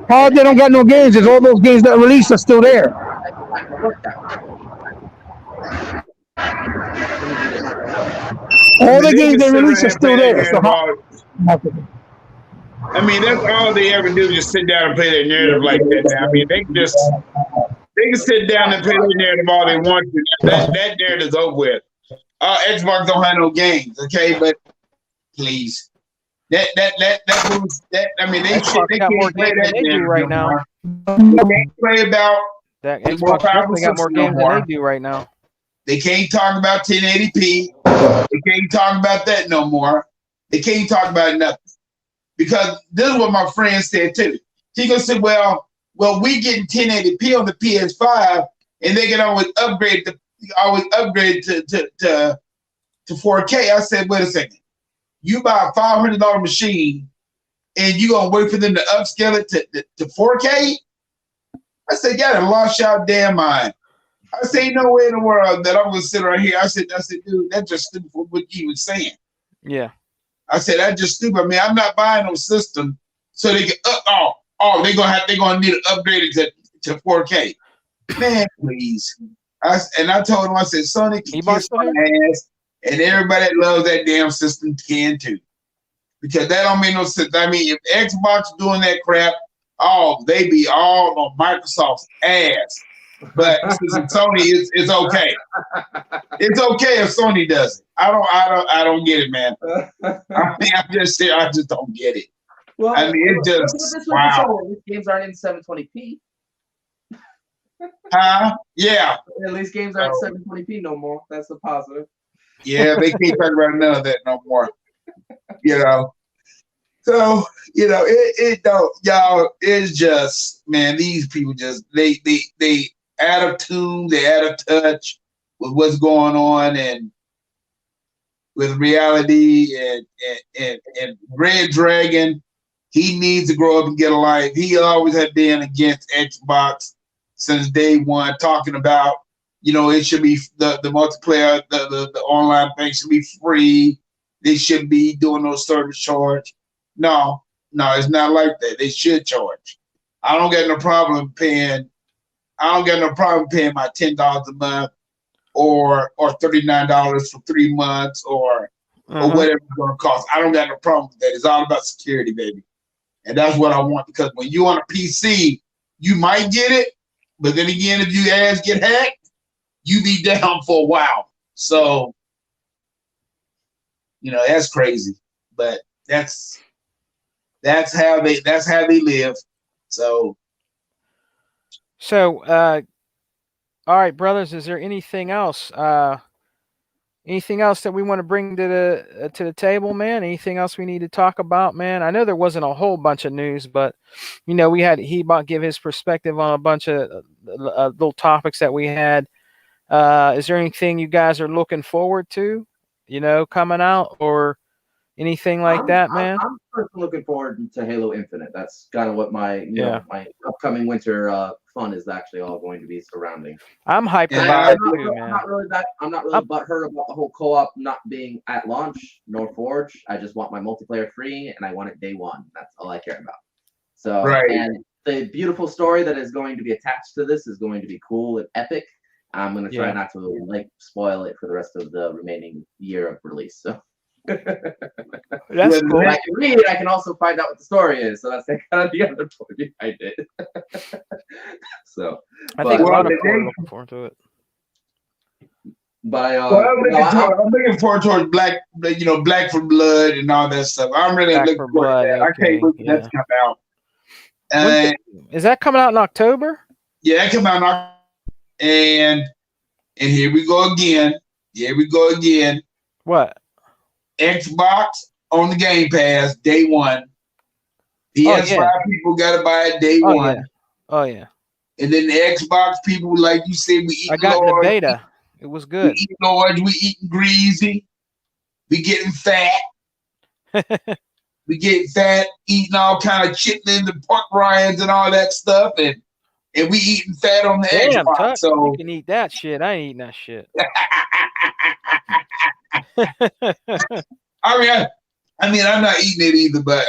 Speaker 4: How they don't got no games? Is all those games that released are still there?
Speaker 3: It's not going to work that way.
Speaker 4: All the games they
Speaker 2: can sit
Speaker 4: release are
Speaker 2: around and
Speaker 4: still
Speaker 2: play that
Speaker 4: there. So
Speaker 2: narrative all- I mean, that's all they ever do, just sit down and play their narrative like that. Now, I mean, they can sit down and play their narrative all they want to. That narrative's over with. Xbox don't have no games, okay? But please, that I mean, they
Speaker 1: Xbox got more
Speaker 2: can't play
Speaker 1: games
Speaker 2: that
Speaker 1: than they do
Speaker 2: narrative
Speaker 1: right
Speaker 2: no
Speaker 1: now.
Speaker 2: more. They can't play about
Speaker 1: That
Speaker 2: the more
Speaker 1: Xbox
Speaker 2: powerful
Speaker 1: definitely got more
Speaker 2: system no
Speaker 1: games than they
Speaker 2: more.
Speaker 1: do right now.
Speaker 2: They can't talk about 1080p. They can't talk about that no more. They can't talk about nothing. Because this is what my friend said too. He gonna say, well, we getting 1080p on the PS5, and they can always upgrade to 4K. I said, wait a second. You buy a $500 machine, and you gonna wait for them to upscale it to 4K? I said, yeah, I lost y'all damn mind. I said, ain't no way in the world that I'm gonna sit right here. I said, dude, that's just stupid for what you was saying.
Speaker 1: Yeah.
Speaker 2: I said, that's just stupid. I mean, I'm not buying no system so they can they're gonna need to upgrade it to 4K. Man, please. I told him, I said, Sony can kiss my ass, and everybody that loves that damn system can too. Because that don't make no sense. I mean, if Xbox doing that crap, they be all on Microsoft's ass. But Sony is okay. It's okay if Sony does it. I don't get it, man. I mean, I just don't get it.
Speaker 3: Well,
Speaker 2: I mean, it just wow.
Speaker 3: These games aren't in 720p.
Speaker 2: Huh? Yeah.
Speaker 3: At least games aren't 720p no more. That's a positive.
Speaker 2: Yeah, they can't talk about none of that no more. You know. So, you know, it don't, y'all, it's just, man, these people just they out of tune, they out of touch with what's going on and with reality and Red Dragon, he needs to grow up and get a life. He always had been against Xbox since day one, talking about, you know, it should be the multiplayer, the online thing should be free. They shouldn't be doing no service charge. No, it's not like that. They should charge. I don't got no problem paying my $10 a month or $39 for 3 months or whatever it's gonna cost. I don't got no problem with that. It's all about security, baby. And that's what I want, because when you on a PC, you might get it, but then again, if your ass get hacked, you be down for a while. So, you know, that's crazy. But that's how they live. So
Speaker 1: all right, brothers, is there anything else? Anything else that we want to bring to the table, man? Anything else we need to talk about, man? I know there wasn't a whole bunch of news, but you know, we had Hebot give his perspective on a bunch of little topics that we had. Is there anything you guys are looking forward to, you know, coming out or anything like that, man?
Speaker 3: I'm personally looking forward to Halo Infinite. That's kind of what my my upcoming winter fun is actually all going to be surrounding.
Speaker 1: I'm hyped about it too, man.
Speaker 3: I'm not really butthurt about the whole co-op not being at launch nor Forge. I just want my multiplayer free and I want it day one. That's all I care about. So and the beautiful story that is going to be attached to this is going to be cool and epic. I'm going to try not to spoil it for the rest of the remaining year of release. So.
Speaker 1: That's cool.
Speaker 3: If I can read it, I can also find out what the story is. So that's kind of the other point behind it. So
Speaker 1: I think a lot of people are looking forward to it.
Speaker 2: But I'm looking forward towards Black for Blood and all that stuff. I'm really looking forward to that. I can't wait for that to come out.
Speaker 1: Is that coming out in October?
Speaker 2: Yeah, that come out in October. And here we go again.
Speaker 1: What?
Speaker 2: Xbox on the Game Pass day one. PS5 people gotta buy it day one.
Speaker 1: Yeah. Oh yeah.
Speaker 2: And then the Xbox people, like you said, we eat.
Speaker 1: I got the beta. It was good.
Speaker 2: We eat large. We eating greasy. We getting fat. We getting fat. Eating all kind of chitlins and pork rinds and all that stuff, and we eating fat on the Xbox.
Speaker 1: Tuck,
Speaker 2: so
Speaker 1: you can eat that shit. I ain't eating that shit.
Speaker 2: I mean, I'm not eating it either, but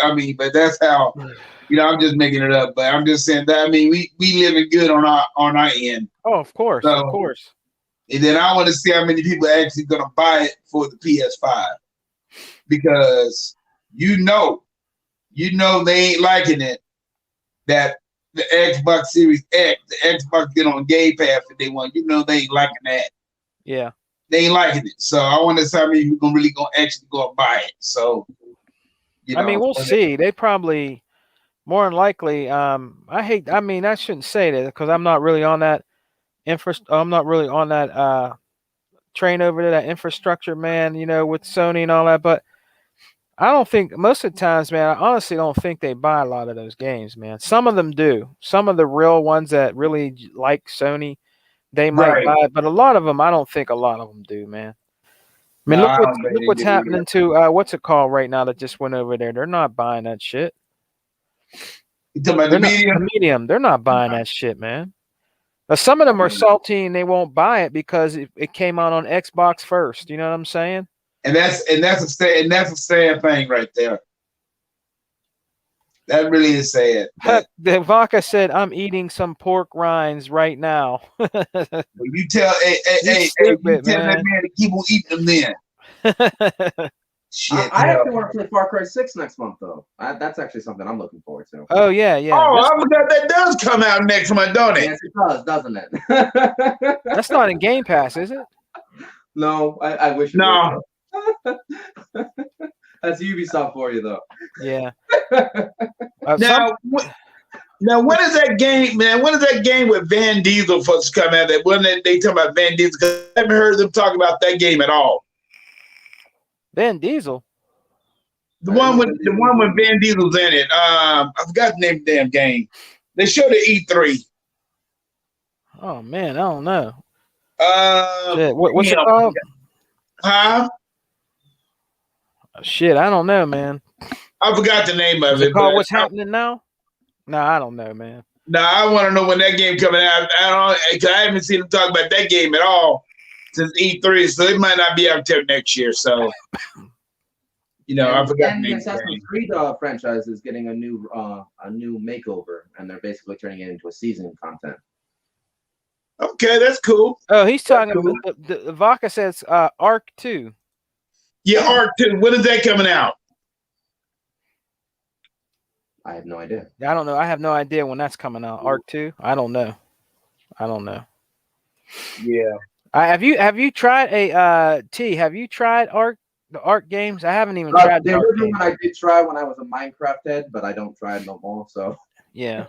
Speaker 2: that's how, I'm just making it up. But I'm just saying that, we living good on our end.
Speaker 1: Oh, of course.
Speaker 2: And then I want to see how many people are actually going to buy it for the PS5. Because you know they ain't liking it that the Xbox Series X, the Xbox get on Game Pass if they want. You know they ain't liking that.
Speaker 1: Yeah.
Speaker 2: They ain't liking it. So I want to see how many people really going to actually go and buy it. So,
Speaker 1: I mean, we'll see. They probably more than likely. I shouldn't say that because I'm not really on that I'm not really on that train over there, that infrastructure, man. You know, with Sony and all that. But I don't think most of the times, man. I honestly don't think they buy a lot of those games, man. Some of them do. Some of the real ones that really like Sony, they might buy it. But a lot of them, I don't think a lot of them do, man. I mean, look what's happening to what's it called right now that just went over there. They're not buying that shit.
Speaker 2: You talking about the
Speaker 1: Medium? They're not buying that shit, man. Now, some of them are salty and they won't buy it because it came out on Xbox first. You know what I'm saying?
Speaker 2: And that's a sad thing right there. That really is sad.
Speaker 1: The Vodka said, "I'm eating some pork rinds right now."
Speaker 2: You tell, you tell that man to keep on eating them then. Shit,
Speaker 3: I actually want to play Far Cry 6 next month, though. That's actually something I'm looking forward to.
Speaker 1: Oh, yeah.
Speaker 2: Oh, I forgot that does come out next month, don't it?
Speaker 3: Yes, it does, doesn't it?
Speaker 1: That's not in Game Pass, is it?
Speaker 3: No, I wish it
Speaker 2: no.
Speaker 3: was. That's Ubisoft for you, though.
Speaker 1: Yeah.
Speaker 2: Now, when is that game, man? When is that game with Van Diesel supposed to come out? That when they talk about Van Diesel, because I haven't heard them talk about that game at all.
Speaker 1: Van Diesel.
Speaker 2: The one with Van Diesel's in it. I forgot the name of the damn game. They showed it E3.
Speaker 1: Oh man, I don't know.
Speaker 2: What's
Speaker 1: it called?
Speaker 2: Huh?
Speaker 1: Shit, I don't know, man.
Speaker 2: I forgot the name of it.
Speaker 1: Called What's Happening Now? No, I don't know, man.
Speaker 2: No, I want to know when that game coming out. I haven't seen them talk about that game at all since E3, so it might not be out till next year. So, I forgot.
Speaker 3: And the Assassin's Creed franchise is getting a new makeover, and they're basically turning it into a season content.
Speaker 2: Okay, that's cool.
Speaker 1: Oh, he's talking about the Vodka says Arc 2.
Speaker 2: Yeah, Arc 2. When is that coming out?
Speaker 3: I have no idea.
Speaker 1: I don't know. I have no idea when that's coming out. Arc 2. I don't know.
Speaker 2: Yeah.
Speaker 1: Have you tried Have you tried the Arc games? I haven't even tried
Speaker 3: the original one. I did try when I was a Minecraft head, but I don't try it no more. So
Speaker 1: yeah.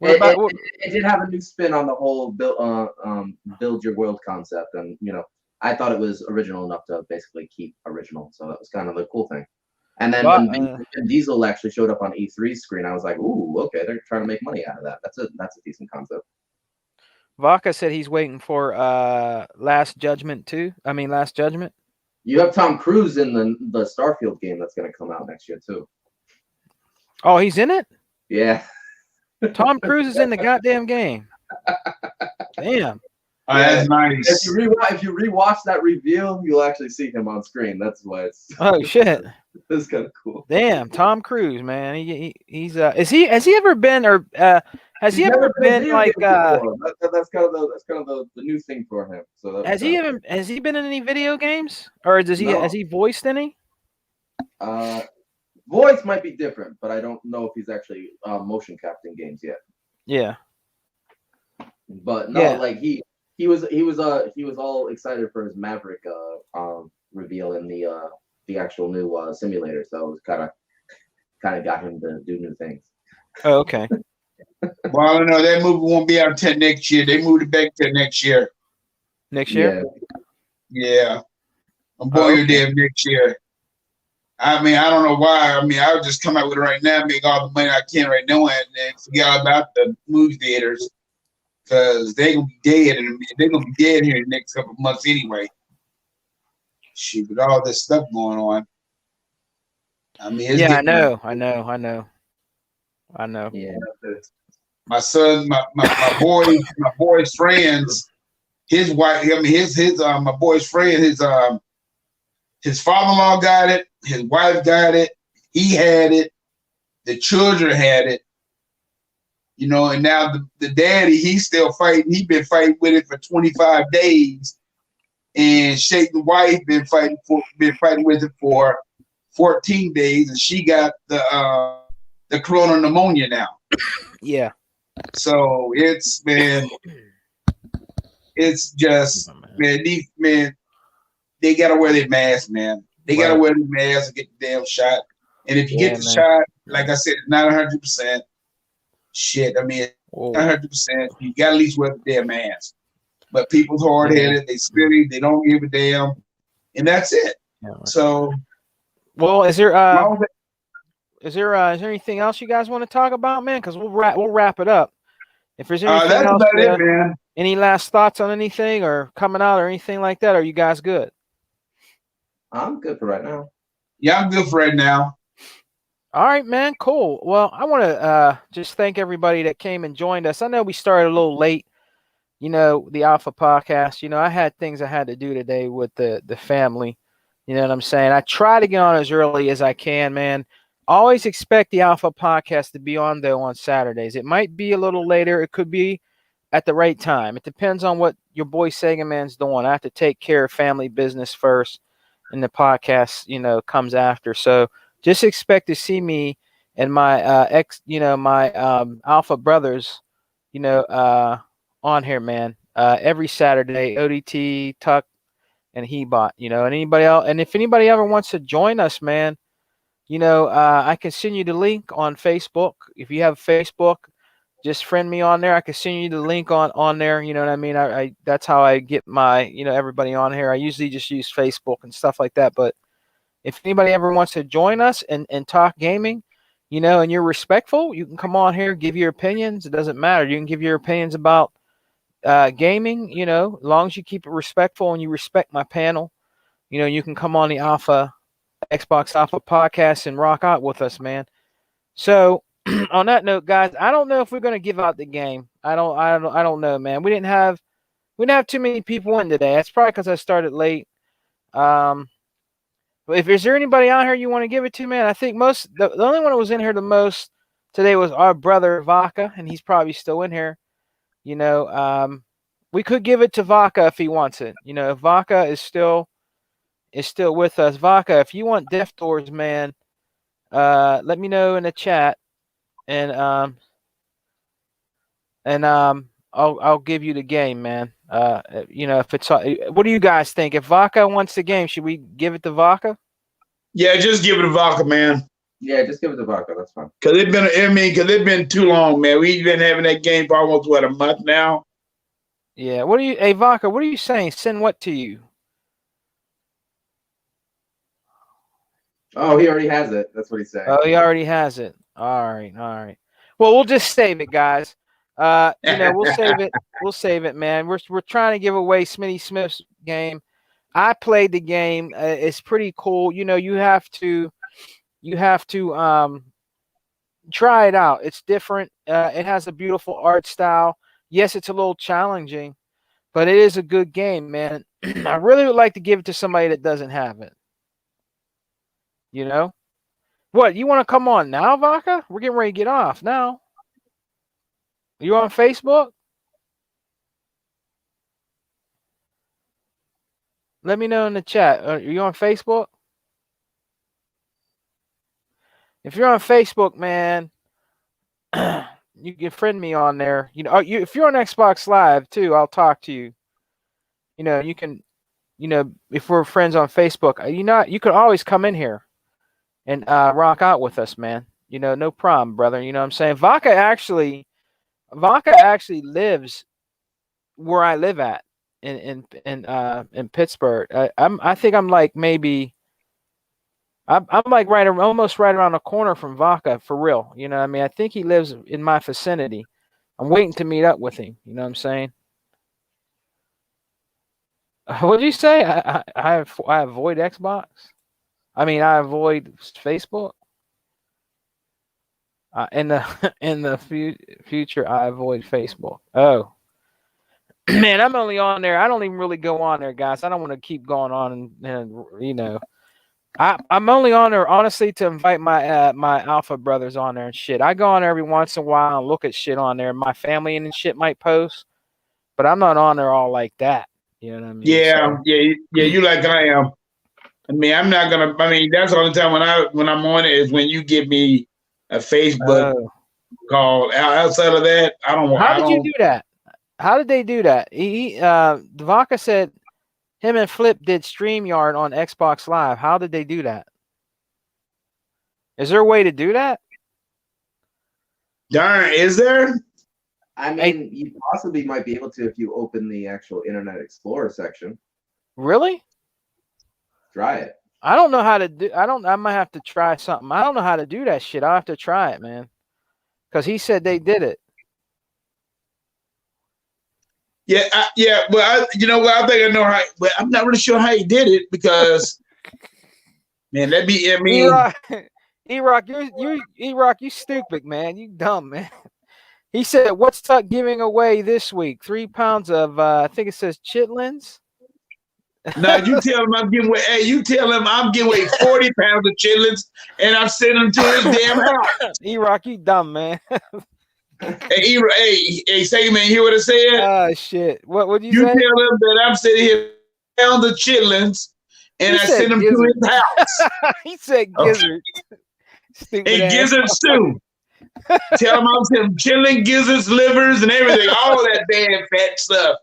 Speaker 3: It did have a new spin on the whole build your world concept, and I thought it was original enough to basically keep original. So that was kind of the cool thing. And then when Vin Diesel actually showed up on E3's screen, I was like, "Ooh, okay, they're trying to make money out of that. That's a decent concept."
Speaker 1: Vodka said he's waiting for Last Judgment 2. I mean, Last Judgment.
Speaker 3: You have Tom Cruise in the Starfield game that's going to come out next year too.
Speaker 1: Oh, he's in it?
Speaker 3: Yeah.
Speaker 1: Tom Cruise is in the goddamn game. Damn.
Speaker 2: Oh, that's nice.
Speaker 3: If you rewatch that reveal, you'll actually see him on screen. That's why it's.
Speaker 1: Oh shit.
Speaker 3: That's kind of cool.
Speaker 1: Damn, Tom Cruise, man. He's has he ever been has he ever been like
Speaker 3: that's kind of the new thing for him. So
Speaker 1: has he been in any video games, or has he voiced any?
Speaker 3: Voice might be different, but I don't know if he's actually motion capturing games yet.
Speaker 1: Yeah.
Speaker 3: But no, like he was all excited for his Maverick reveal in the actual new simulator, so it was kind of got him to do new things.
Speaker 1: Oh, okay.
Speaker 2: Well, I don't know. That movie won't be out until next year. They moved it back to next year.
Speaker 1: Next year?
Speaker 2: Yeah. I'm boy, there next year. I mean, I don't know why. I mean, I would just come out with it right now, make all the money I can right now, and then forget about the movie theaters, because they're gonna be dead, and they're gonna be dead here in the next couple of months anyway. Shoot, with all this stuff going on. I mean, it's
Speaker 1: I know.
Speaker 3: Yeah.
Speaker 2: My son, my boy's friends, his wife. I mean, my boy's friend, his father-in-law got it. His wife got it. He had it. The children had it. And now the daddy, he's still fighting. He's been fighting with it for 25 days. And Shay's wife been fighting with it for 14 days, and she got the corona pneumonia now.
Speaker 1: Yeah.
Speaker 2: So it's just man, they gotta wear their mask, man. They gotta wear their mask and get the damn shot. And if you get the shot, like I said, it's not 100%. Shit, I mean, 100%. You gotta at least wear the damn mask. But people's hard headed, they silly, they don't give a damn, and that's it.
Speaker 1: Yeah.
Speaker 2: So,
Speaker 1: well, is there anything else you guys want to talk about, man? Because we'll wrap it up. If there's anything
Speaker 2: that's
Speaker 1: else,
Speaker 2: about it, man.
Speaker 1: Any last thoughts on anything or coming out or anything like that? Are you guys good?
Speaker 3: I'm good for right now.
Speaker 2: Yeah, I'm good for right now.
Speaker 1: All right, man. Cool. Well, I want to just thank everybody that came and joined us. I know we started a little late. The Alpha Podcast. I had things I had to do today with the family. You know what I'm saying? I try to get on as early as I can, man. Always expect the Alpha Podcast to be on, though, on Saturdays. It might be a little later. It could be at the right time. It depends on what your boy Sega Man's doing. I have to take care of family business first, and the podcast, comes after. So just expect to see me and my my Alpha brothers, on here, man. Every Saturday, ODT, Tuck, and Hebot, and anybody else. And if anybody ever wants to join us, man, I can send you the link on Facebook. If you have Facebook, just friend me on there. I can send you the link on there. You know what I mean? I that's how I get my, everybody on here. I usually just use Facebook and stuff like that. But if anybody ever wants to join us and talk gaming, and you're respectful, you can come on here, give your opinions. It doesn't matter. You can give your opinions about gaming, as long as you keep it respectful and you respect my panel, you can come on the Xbox Alpha Podcast and rock out with us, man. So on that note, guys, I don't know if we're going to give out the game. I don't know, man. We didn't have too many people in today. That's probably because I started late. Is there anybody out here you want to give it to, man? I think the only one that was in here the most today was our brother Vaca, and he's probably still in here. We could give it to Vaca if he wants it. If Vaca is still with us. Vaca, if you want Death Doors, man, let me know in the chat, and I'll give you the game, man. If it's what do you guys think? If Vaca wants the game, should we give it to Vaca?
Speaker 2: Yeah, just give it to Vaca, man.
Speaker 3: Yeah, just give it to Vaca. That's fine.
Speaker 2: Because it's been too long, man. We've been having that game for almost a month now.
Speaker 1: Yeah. Hey Vaca, what are you saying? Send what to you?
Speaker 3: Oh, he already has it. That's what he's saying.
Speaker 1: Oh, he already has it. All right. Well, we'll just save it, guys. We'll save it. We'll save it, man. We're trying to give away Smitty Smith's game. I played the game. It's pretty cool. You have to try it out. It's different. It has a beautiful art style. Yes, it's a little challenging, but it is a good game, man. I really would like to give it to somebody that doesn't have it. What, you want to come on now, Vaca? We're getting ready to get off now. You on Facebook? Let me know in the chat. Are you on Facebook? If you're on Facebook, man, you can friend me on there. If you're on Xbox Live too, I'll talk to you. You can, if we're friends on Facebook, you can always come in here and rock out with us, man. No problem, brother. You know what I'm saying? Vaca actually lives where I live at in Pittsburgh. I think I'm like maybe I'm like almost right around the corner from Vaca, for real. You know what I mean? I think he lives in my vicinity. I'm waiting to meet up with him. You know what I'm saying? What did you say? I avoid Xbox. I mean, I avoid Facebook. In the future, I avoid Facebook. Oh, man, I'm only on there. I don't even really go on there, guys. I don't want to keep going on and I'm only on there honestly to invite my my alpha brothers on there and shit. I go on there every once in a while and look at shit on there. My family and shit might post, but I'm not on there all like that. You know what I mean?
Speaker 2: Yeah,
Speaker 1: So,
Speaker 2: yeah. You like I am. I mean, I'm not gonna. I mean, that's the only time when I'm on it is when you give me a Facebook call. Outside of that, I don't.
Speaker 1: How
Speaker 2: I
Speaker 1: did you
Speaker 2: don't.
Speaker 1: do that? How did they do that? Vodka said him and Flip did StreamYard on Xbox Live. How did they do that? Is there a way to do that?
Speaker 2: Darn, is there?
Speaker 3: I mean, you possibly might be able to if you open the actual Internet Explorer section.
Speaker 1: Really?
Speaker 3: Try it.
Speaker 1: I don't know how to do. I might have to try something. I don't know how to do that shit. I'll have to try it, man. Because he said they did it.
Speaker 2: Yeah, yeah. Well, you know what? I think I know how. But I'm not really sure how he did it because, man, that'd be. I mean,
Speaker 1: E-Rock, you stupid, man. You dumb, man. He said, "What's Tuck giving away this week? 3 pounds of I think it says chitlins."
Speaker 2: no, you tell him I'm giving away. Hey, you tell him I'm giving away 40 pounds of chitlins, and I'm sending them to his damn house.
Speaker 1: E-Rock, you dumb, man.
Speaker 2: Hey, say, man, hear what I said?
Speaker 1: Oh shit! What would you say?
Speaker 2: You tell him that I'm sitting here pounds of chitlins, and I send them to his house.
Speaker 1: He said gizzard. Stupid
Speaker 2: and
Speaker 1: ass.
Speaker 2: gizzards too. Tell him I'm sending chitlin, gizzards, livers, and everything, all that damn fat stuff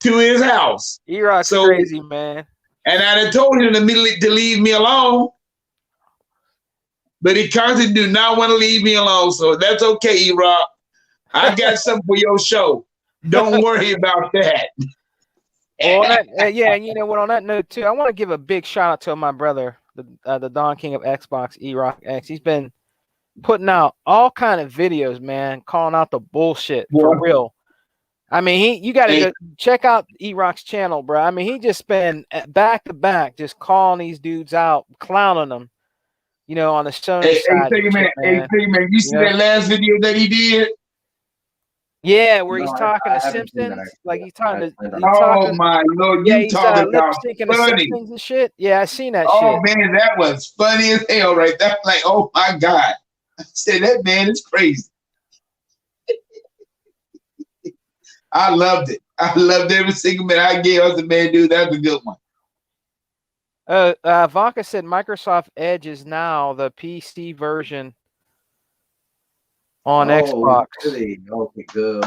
Speaker 2: to his house.
Speaker 1: E-Rock's crazy, man.
Speaker 2: And I had told him immediately to leave me alone, but he constantly do not want to leave me alone. So that's okay, E-Rock. I got something for your show. Don't worry about that.
Speaker 1: Well, yeah, and you know what? On that note, too, I want to give a big shout out to my brother, the Don King of Xbox, E-Rock X. He's been putting out all kind of videos, man, calling out the bullshit for real. I mean, you got to go check out E-Rock's channel, bro. I mean, he just been back to back, just calling these dudes out, clowning them, you know, on the Sony side.
Speaker 2: Man, you see that last video that he did?
Speaker 1: Yeah, where he's talking to Simpsons, like he's talking to.
Speaker 2: Oh my Lord, you talking about funny
Speaker 1: Simpsons and shit? Yeah, I seen that.
Speaker 2: Oh
Speaker 1: shit.
Speaker 2: Man, that was funny as hell, right? That's like, oh my God, I said that man is crazy. I loved it. I loved every single minute I gave us. Man, dude, that's a good one.
Speaker 1: Vodka said Microsoft Edge is now the PC version on Xbox.
Speaker 3: Really? Okay, good.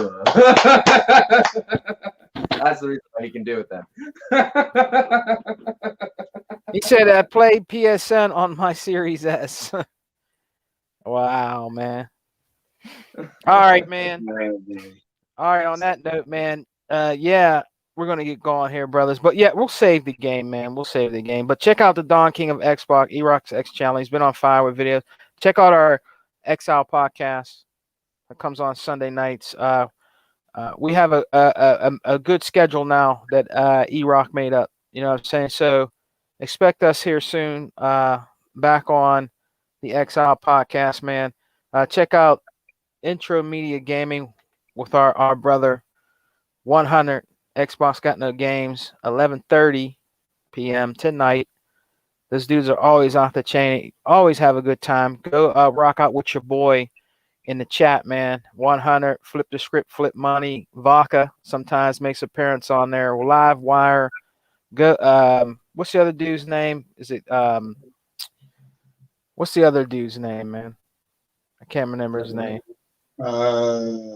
Speaker 3: That's the reason why he can do it then.
Speaker 1: He said, I played PSN on my Series S. Wow, man. All right, man. All right, on that note, man, yeah, we're going to get going here, brothers. But, yeah, we'll save the game, man. We'll save the game. But check out the Don King of Xbox, E-Rock's X channel. He's been on fire with videos. Check out our Exile podcast. It comes on Sunday nights. We have a good schedule now that E-Rock made up. You know what I'm saying? So expect us here soon back on the Exile podcast, man. Check out Intro Media Gaming with our brother 100 Xbox Got No Games, 11:30 p.m. tonight. Those dudes are always off the chain. Always have a good time. Go rock out with your boy in the chat, man. 100, Flip the Script, Flip Money, Vodka sometimes makes appearance on there. Live Wire. Go. What's the other dude's name? Is it what's the other dude's name, man? I can't remember his name.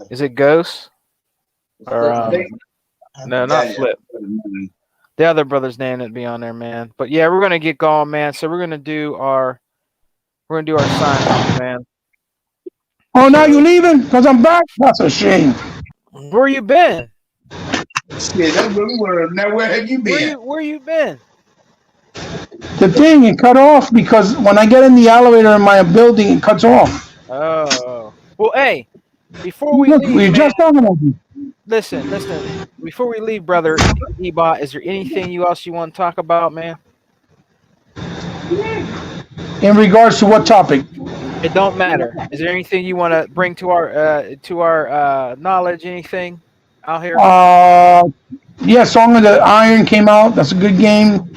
Speaker 1: Is it Ghost? Or no, not Flip. The other brother's name that'd be on there, man. But yeah, we're gonna get going, man. So we're gonna do our sign off, man.
Speaker 4: Oh, now you leaving? Because I'm back? That's a shame.
Speaker 1: Where you been?
Speaker 2: Yeah, that's what we were. Now, where have you been?
Speaker 1: Where you been?
Speaker 4: The thing, it cut off because when I get in the elevator in my building, it cuts off.
Speaker 1: Oh. Well, hey, before we leave,
Speaker 4: we're just talking about you.
Speaker 1: Listen. Before we leave, brother Ebot, is there anything else you want to talk about, man?
Speaker 4: In regards to what topic?
Speaker 1: It don't matter. Is there anything you want to bring to our knowledge? Anything out here?
Speaker 4: Yeah, Song of the Iron came out. That's a good game.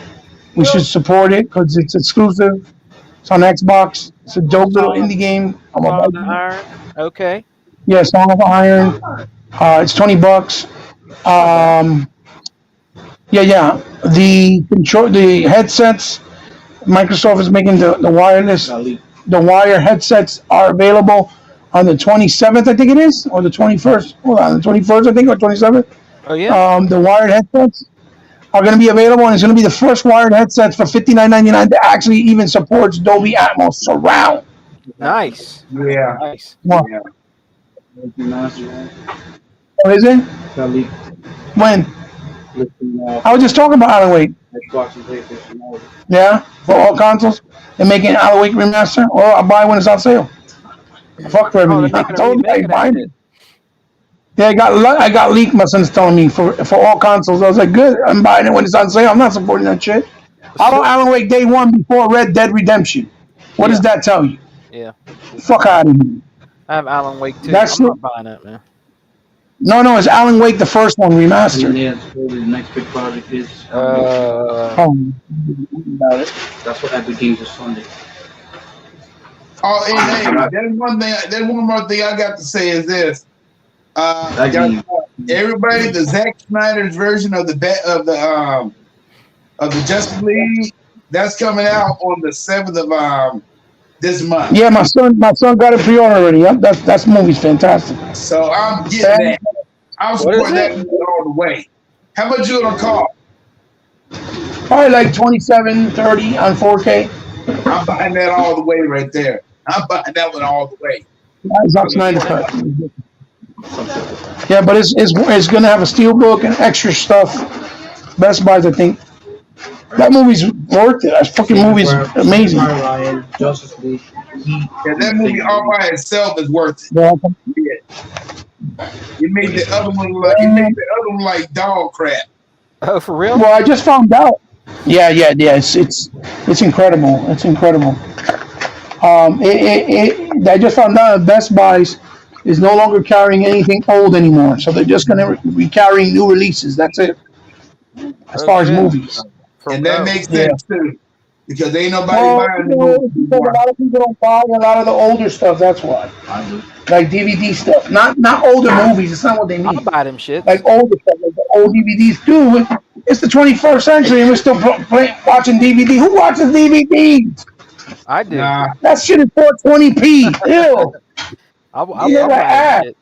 Speaker 4: We should support it because it's exclusive. It's on Xbox. It's a dope little
Speaker 1: Song,
Speaker 4: indie game.
Speaker 1: Song of the Iron. Okay.
Speaker 4: Yeah, Song of Iron. It's $20. Yeah. The headsets. Microsoft is making the wireless, the wire headsets are available on the 27th, I think it is, or the 21st. Hold on, the 21st, I think, or 27th.
Speaker 1: Oh yeah.
Speaker 4: The wired headsets are going to be available, and it's going to be the first wired headsets for $59.99 that actually even supports Dolby Atmos surround.
Speaker 1: Nice.
Speaker 2: Yeah.
Speaker 1: Nice.
Speaker 4: What?
Speaker 2: Yeah.
Speaker 4: Oh, is it? When? I was just talking about Alan Wake.
Speaker 5: Xbox and PlayStation.
Speaker 4: Yeah, for all consoles. They're making Alan Wake remaster. Well, I'll buy it when it's on sale. Fuck
Speaker 1: Oh,
Speaker 4: revenue.
Speaker 1: they're
Speaker 4: I
Speaker 1: making a
Speaker 4: told you I
Speaker 1: remake
Speaker 4: ain't
Speaker 1: of that
Speaker 4: buying
Speaker 1: shit.
Speaker 4: it. Yeah, I got leaked. My son's telling me for all consoles. I was like, good. I'm buying it when it's on sale. I'm not supporting that shit. I bought Alan Wake day one before Red Dead Redemption. What does that tell you?
Speaker 1: Yeah.
Speaker 4: Fuck out of here.
Speaker 1: I have Alan Wake too.
Speaker 4: That's
Speaker 1: I'm
Speaker 4: it.
Speaker 1: not buying that, man.
Speaker 4: No, it's Alan Wake, the first one remastered.
Speaker 5: Yeah, the next big project is.
Speaker 4: Oh, about it.
Speaker 5: That's what Epic Games is funding.
Speaker 2: Oh, and there's one thing. There's one more thing I got to say is this.
Speaker 5: That game.
Speaker 2: Everybody, the Zack Snyder's version of the Justice League, that's coming out on the 7th of this month.
Speaker 4: Yeah, my son got it pre-order already. Yep, that movie's fantastic.
Speaker 2: So I'm getting that. I'm
Speaker 1: What is
Speaker 2: supporting that all the way. How much you gonna cost?
Speaker 4: Probably like $27.30 on 4K.
Speaker 2: I'm buying that all the way right there. I'm buying that one all the way.
Speaker 4: Zack Snyder cut. Yeah, but it's gonna have a steelbook and extra stuff. Best Buys, I think. That movie's worth it. That fucking movie's amazing.
Speaker 5: Ryan, Justice League.
Speaker 2: Yeah, that movie all by itself is worth it.
Speaker 4: Yeah.
Speaker 2: You made the other one like dog crap.
Speaker 1: Oh, for real?
Speaker 4: Well, I just found out. Yeah. It's incredible. It's incredible. I just found out that Best Buys is no longer carrying anything old anymore. So they're just gonna be carrying new releases. That's it. As far as movies.
Speaker 2: And that makes sense too. Because ain't nobody buying the
Speaker 4: because a
Speaker 2: movies.
Speaker 4: lot of people don't buy a lot of the older stuff. That's why,
Speaker 5: I do.
Speaker 4: like DVD stuff, not older movies. It's not what they
Speaker 1: I'll
Speaker 4: need.
Speaker 1: buy them shit.
Speaker 4: Like older stuff, like the old DVDs. Dude, it's the 21st century, and we're still watching DVD. Who watches DVDs?
Speaker 1: I do.
Speaker 2: Nah,
Speaker 4: That shit is 420p. Ew.
Speaker 1: I'll
Speaker 4: Yeah,
Speaker 1: buy that
Speaker 4: ass.
Speaker 1: shit.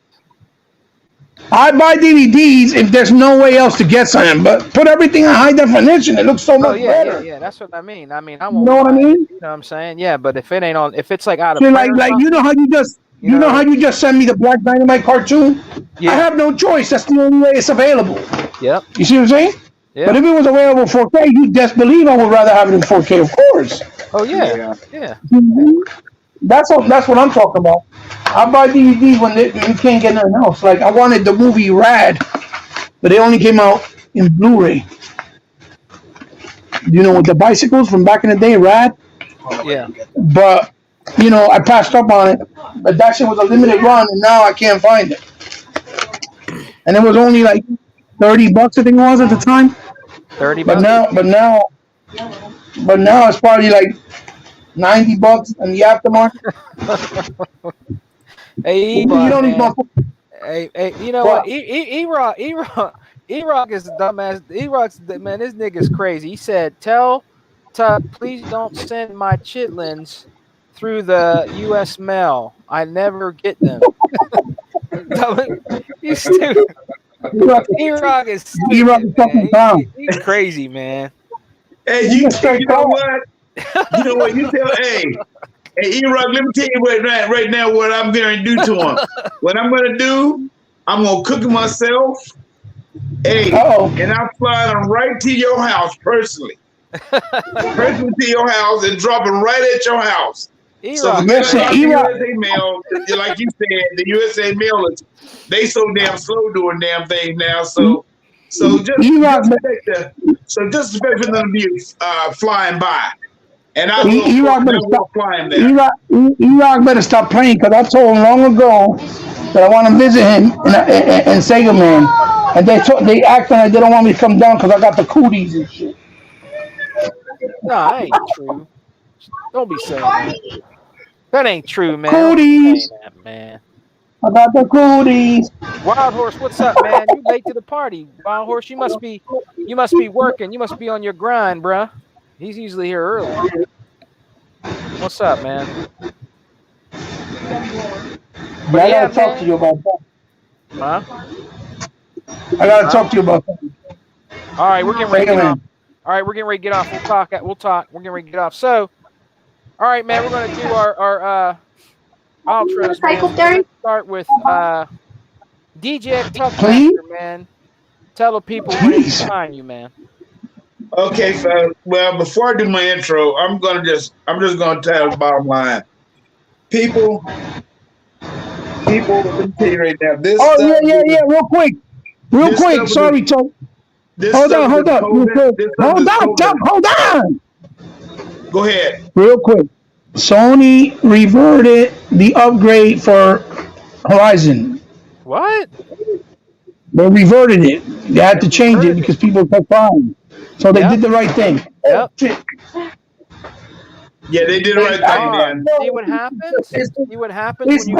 Speaker 4: I buy DVDs if there's no way else to get something, but put everything in high definition. It looks so
Speaker 1: Oh
Speaker 4: much better.
Speaker 1: yeah. That's what I mean. I
Speaker 4: You
Speaker 1: won't.
Speaker 4: know what I
Speaker 1: buy it,
Speaker 4: mean?
Speaker 1: You know what I'm saying? Yeah, but if it ain't on, if it's like out of
Speaker 4: So
Speaker 1: print
Speaker 4: like
Speaker 1: or
Speaker 4: you know how you just
Speaker 1: You
Speaker 4: you know
Speaker 1: know-
Speaker 4: how you just send me the Black Dynamite cartoon?
Speaker 1: Yeah.
Speaker 4: I have no choice. That's the only way it's available.
Speaker 1: Yep.
Speaker 4: You see what I'm saying?
Speaker 1: Yeah.
Speaker 4: But if it was available 4K, you best believe I would rather have it in 4K, of course.
Speaker 1: Oh yeah. Yeah.
Speaker 4: That's what I'm talking about. I buy DVDs when you can't get nothing else. Like I wanted the movie Rad, but it only came out in Blu-ray. You know, with the bicycles from back in the day, Rad.
Speaker 1: Yeah.
Speaker 4: But I passed up on it. But that shit was a limited run, and now I can't find it. And it was only like $30, I think it was at the time.
Speaker 1: 30
Speaker 4: But
Speaker 1: bucks.
Speaker 4: now it's probably like $90 in the aftermarket.
Speaker 1: Hey,
Speaker 4: You
Speaker 1: E-Rock,
Speaker 4: know these
Speaker 1: man.
Speaker 4: motherfuckers.
Speaker 1: Hey, you know
Speaker 4: What?
Speaker 1: what? E-Rock is a dumbass. E-Rock's man. This nigga's crazy. He said, "Tell Tug, please don't send my chitlins through the U.S. mail. I never get them." You stupid. E-Rock is stupid,
Speaker 4: E-Rock is fucking
Speaker 1: man.
Speaker 4: dumb.
Speaker 1: He's crazy, man.
Speaker 2: hey, you know what? You know what? You tell hey, E-Rock, let me tell you right now what I'm going to do to him. What I'm going to do, I'm going to cook it myself. Hey,
Speaker 4: Uh-oh.
Speaker 2: and I'll fly them right to your house personally. Personally to your house and drop them right at your house. So
Speaker 1: E-Rock,
Speaker 4: Listen,
Speaker 2: the
Speaker 4: E-Rock-
Speaker 2: USA Mail, like you said, the USA Mail is they so damn slow doing damn things now. So just
Speaker 4: E-Rock-
Speaker 2: expect for them to be flying by, and I
Speaker 4: E-Rock better
Speaker 2: will
Speaker 4: stop.
Speaker 2: fly him there.
Speaker 4: E-Rock better stop playing because I told him long ago that I want to visit him in Sega Man, and they act like they don't want me to come down because I got the cooties and shit.
Speaker 1: Nah, that ain't true. Don't be saying that. That ain't true, man.
Speaker 4: Cooties.
Speaker 1: Don't be saying that, man.
Speaker 4: I got the cooties.
Speaker 1: Wild Horse, what's up, man? You late to the party. Wild Horse, you must be working. You must be on your grind, bruh. He's usually here early. What's up, man?
Speaker 4: But I gotta talk to you about that.
Speaker 1: Huh?
Speaker 4: I gotta talk to you about that.
Speaker 1: All right, we're getting ready to get off. All right, we're getting ready to get off. We'll talk. We're getting ready to get off. So, all right, man, we're gonna do our outros, man. Let's start with DJ Tuckmaster, man. Tell the people where they can find you, man.
Speaker 2: Okay, fellas. Well, before I do my intro, I'm just gonna tell the bottom line. People, let me tell you right now. This.
Speaker 4: Oh yeah. Real quick. Sorry, Chuck. Hold on.
Speaker 2: Go ahead.
Speaker 4: Real quick. Sony reverted the upgrade for Horizon.
Speaker 1: What?
Speaker 4: They reverted it. They had to change it because people kept crying. So they did the right thing.
Speaker 1: Yep.
Speaker 2: Yeah, they did the right thing, man.
Speaker 1: See what happens?
Speaker 4: It's
Speaker 1: when you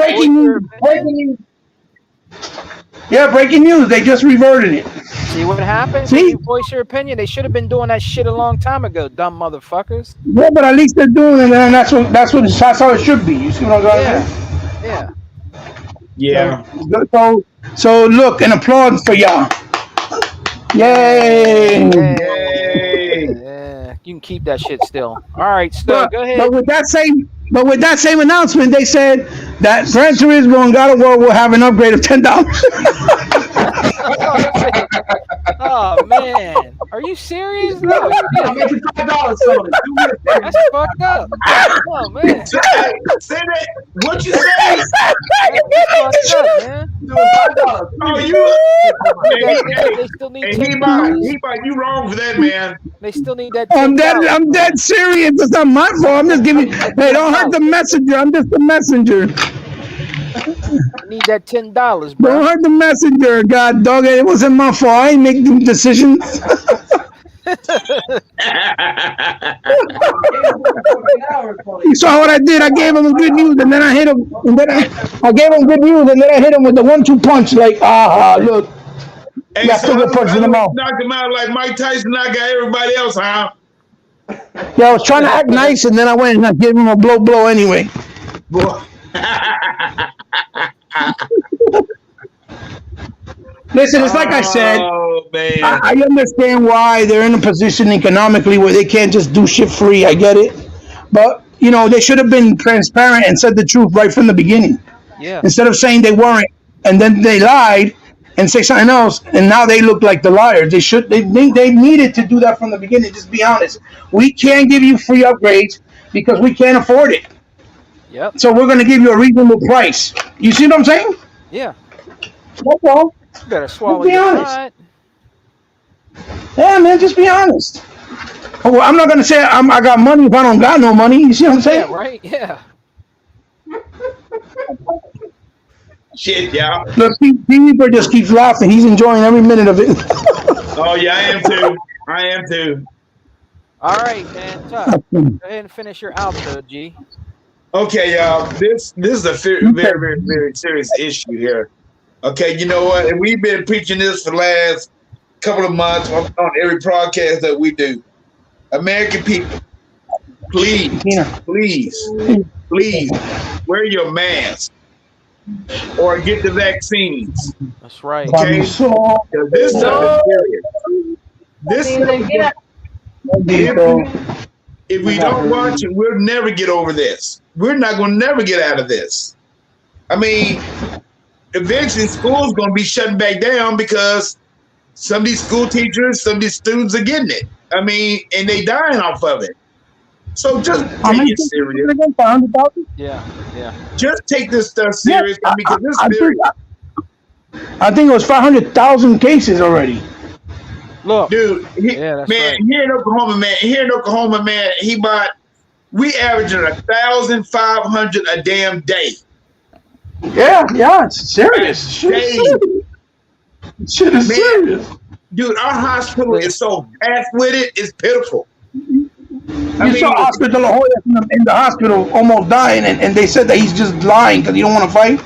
Speaker 4: breaking news.
Speaker 1: breaking news.
Speaker 4: Yeah, breaking news. They just reverted it.
Speaker 1: See what happens when you voice your opinion? They should have been doing that shit a long time ago, dumb motherfuckers.
Speaker 4: Yeah, but at least they're doing it, and that's how it should be. You see what I'm saying?
Speaker 1: Yeah.
Speaker 4: So look, an applause for y'all. Yay!
Speaker 1: Yeah. You can keep that shit still. All right, still go ahead.
Speaker 4: But with that same announcement, they said that Gran Turismo and God of War will have an upgrade of $10.
Speaker 1: Oh man, are you serious? No,
Speaker 3: $5.
Speaker 1: that's fucked up. Oh man,
Speaker 2: Say that. What you say?
Speaker 1: that's fucked up, man.
Speaker 2: Oh, you.
Speaker 1: They still need
Speaker 2: He
Speaker 1: $10.
Speaker 2: might. You wrong for that, man.
Speaker 1: They still need that.
Speaker 4: I'm
Speaker 1: $10.
Speaker 4: dead serious. It's not my fault. I'm just giving. Hey, don't hurt the messenger. I'm just the messenger.
Speaker 1: I need that $10,
Speaker 4: Don't
Speaker 1: bro.
Speaker 4: hurt the messenger. God dog it. It wasn't my fault. I ain't make them decisions. You saw what I did. I gave him good news, and then I hit him. And then I gave him good news, and then I hit him with the 1-2 punch. Like, look.
Speaker 2: Hey,
Speaker 4: Yeah, still get punched in the mouth.
Speaker 2: Knocked him out like Mike Tyson knocked out everybody else, huh?
Speaker 4: Yeah, I was trying to act nice, and then I went and I gave him a blow anyway.
Speaker 2: Boy.
Speaker 4: Listen, it's like I said.
Speaker 2: Oh, man.
Speaker 4: I understand why they're in a position economically where they can't just do shit free. I get it. But, they should have been transparent and said the truth right from the beginning.
Speaker 1: Yeah.
Speaker 4: Instead of saying they weren't, and then they lied and say something else, and now they look like the liars. They needed to do that from the beginning. Just be honest. We can't give you free upgrades because we can't afford it.
Speaker 1: Yep.
Speaker 4: So we're going to give you a reasonable price. You see what I'm saying?
Speaker 1: Yeah.
Speaker 4: That's all.
Speaker 1: You better swallow
Speaker 4: Be
Speaker 1: your
Speaker 4: honest.
Speaker 1: pride.
Speaker 4: Yeah, man, just be honest. Oh, I'm not going to say I got money if I don't got no money. You see what I'm saying?
Speaker 1: Yeah, right? Yeah.
Speaker 2: Shit, y'all.
Speaker 4: Look, Reaper just keeps laughing. He's enjoying every minute of it.
Speaker 2: Oh, yeah, I am too.
Speaker 1: All right, man. Tuck, go ahead and finish your outro, G.
Speaker 2: Okay, y'all. This is a very, very, very serious issue here. Okay, you know what? And we've been preaching this for the last couple of months on every broadcast that we do. American people, please wear your mask or get the vaccines.
Speaker 1: That's right.
Speaker 2: Okay? This stuff is serious. If we don't watch it, we'll never get over this. We're not going to never get out of this. I mean, eventually school's going to be shutting back down because some of these school teachers, some of these students are getting it. I mean, and they dying off of it. So just take it serious.
Speaker 1: Yeah.
Speaker 2: Just take this stuff serious because this is very.
Speaker 4: I think it was 500,000 cases already.
Speaker 1: Look,
Speaker 2: dude,
Speaker 1: that's
Speaker 2: man,
Speaker 1: right.
Speaker 2: here in Oklahoma, man, we averaging 1,500 a damn day.
Speaker 4: Yeah, it's serious. Shit is serious.
Speaker 2: Dude, our hospital is so packed with it, it's pitiful.
Speaker 4: You saw Oscar De La Hoya in the hospital almost dying, and they said that he's just lying because he don't want to fight.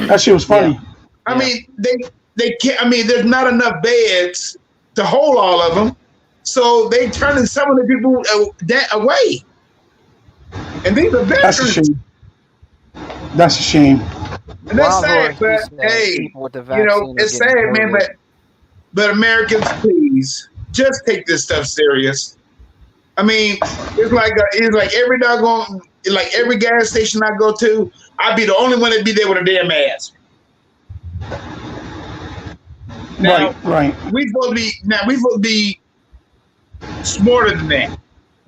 Speaker 4: That shit was funny.
Speaker 2: I mean, they can't. I mean, there's not enough beds to hold all of them, so they turning some of the people away. And these are
Speaker 4: That's a
Speaker 2: veterans.
Speaker 4: shame. That's a shame.
Speaker 2: And that's
Speaker 1: Wild
Speaker 2: sad,
Speaker 1: horse,
Speaker 2: but
Speaker 1: he said
Speaker 2: hey,
Speaker 1: people with the
Speaker 2: you
Speaker 1: vaccine
Speaker 2: know,
Speaker 1: are
Speaker 2: it's
Speaker 1: getting
Speaker 2: sad, man.
Speaker 1: COVID.
Speaker 2: But Americans, please just take this stuff serious. I mean, it's like every doggone, like every gas station I go to, I'd be the only one that be there with a damn mask. Now,
Speaker 4: Right.
Speaker 2: we supposed to be smarter than that,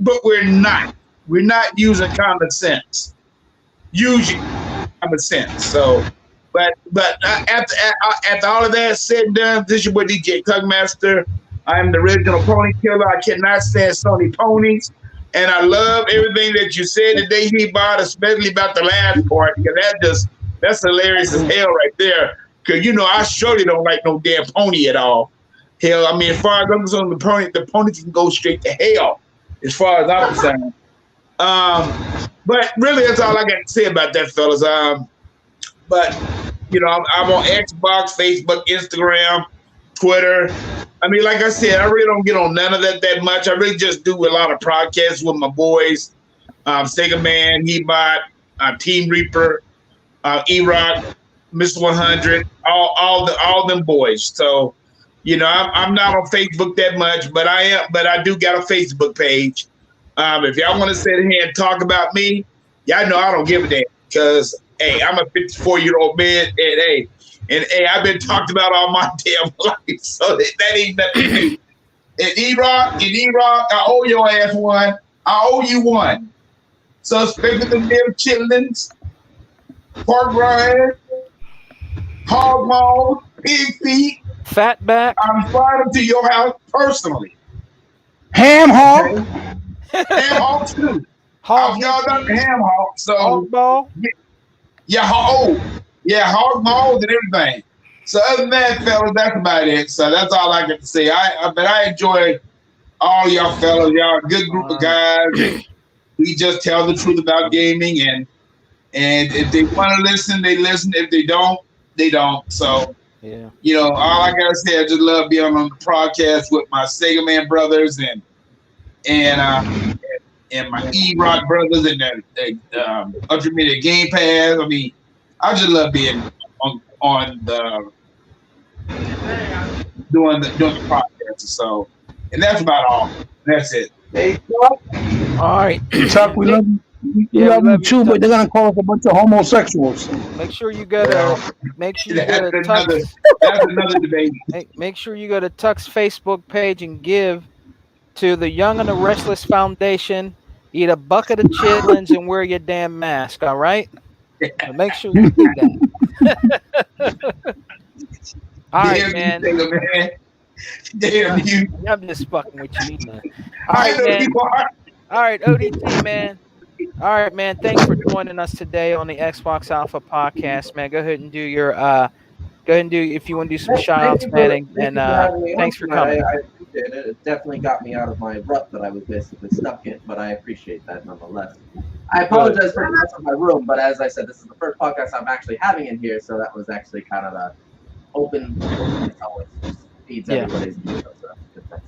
Speaker 2: but we're not. We're not using common sense. Using common sense. So, but after all of that said and done, this is your boy DJ Tugmaster. I am the original pony killer. I cannot stand Sony ponies, and I love everything that you said today, He-Bot, especially about the last part, because that's hilarious as hell right there. Because you know I surely don't like no damn pony at all. Hell, I mean, as far as I'm concerned, the pony can go straight to hell, as far as I'm concerned. But really, that's all I got to say about that, fellas. But you know, I'm on Xbox, Facebook, Instagram, Twitter. I mean, like I said, I really don't get on none of that much. I really just do a lot of podcasts with my boys, Sega Man, He-Bot, Team Reaper, E-Rock, Mr. 100, all them boys. So, you know, I'm not on Facebook that much, but I do got a Facebook page. If y'all want to sit here and talk about me, y'all know I don't give a damn because, hey, I'm a 54-year-old man, and I've been talked about all my damn life, so that ain't nothing new. And E-Rock, I owe your ass one. I owe you one. So speaking of them chitlins, pork rinds, hog maw, pig feet,
Speaker 1: Fatback.
Speaker 2: I'm flying them to your house personally.
Speaker 4: Ham hog.
Speaker 2: Ham hog too.
Speaker 1: Hog
Speaker 2: Y'all done the ham hog, so
Speaker 1: hog ball.
Speaker 2: hog maws and everything. So other than that, fellas, that's about it. So that's all I got to say. But I enjoy all y'all fellas. Y'all a good group of guys. We just tell the truth about gaming, and if they want to listen, they listen. If they don't, they don't. So
Speaker 1: Yeah.
Speaker 2: you know, all I gotta say, I just love being on the podcast with my Sega Man brothers and my E-Rock brothers and the Ultra Media Game Pass. I mean, I just love being on the doing the podcast. So, and that's about all. That's it.
Speaker 1: All right.
Speaker 4: Chuck, we love you. We
Speaker 1: Yeah,
Speaker 4: love
Speaker 1: we
Speaker 4: you
Speaker 1: love you,
Speaker 4: too,
Speaker 1: Chuck.
Speaker 4: but they're gonna call us a bunch of homosexuals.
Speaker 1: Make sure you go to
Speaker 2: That's another debate.
Speaker 1: Make sure you go to Tuck's Facebook page and give to the Young and the Restless Foundation. Eat a bucket of chitlins and wear your damn mask. All right. So make sure you do that. All right, man.
Speaker 2: Damn you.
Speaker 1: I'm just fucking with you, man. All
Speaker 2: I
Speaker 1: right,
Speaker 2: know
Speaker 1: man.
Speaker 2: you are.
Speaker 1: All right, ODT, man. All right, man. Thanks for joining us today on the Xbox Alpha podcast, man. Go ahead and do your if you want to do some shout outs, man, and thanks for coming.
Speaker 3: I appreciate it. It definitely got me out of my rut that I was basically stuck in, but I appreciate that nonetheless. I apologize for the mess of my room, but as I said, this is the first podcast I'm actually having in here, so that was actually kind of a open. It always feeds everybody's view, so that's a good thing.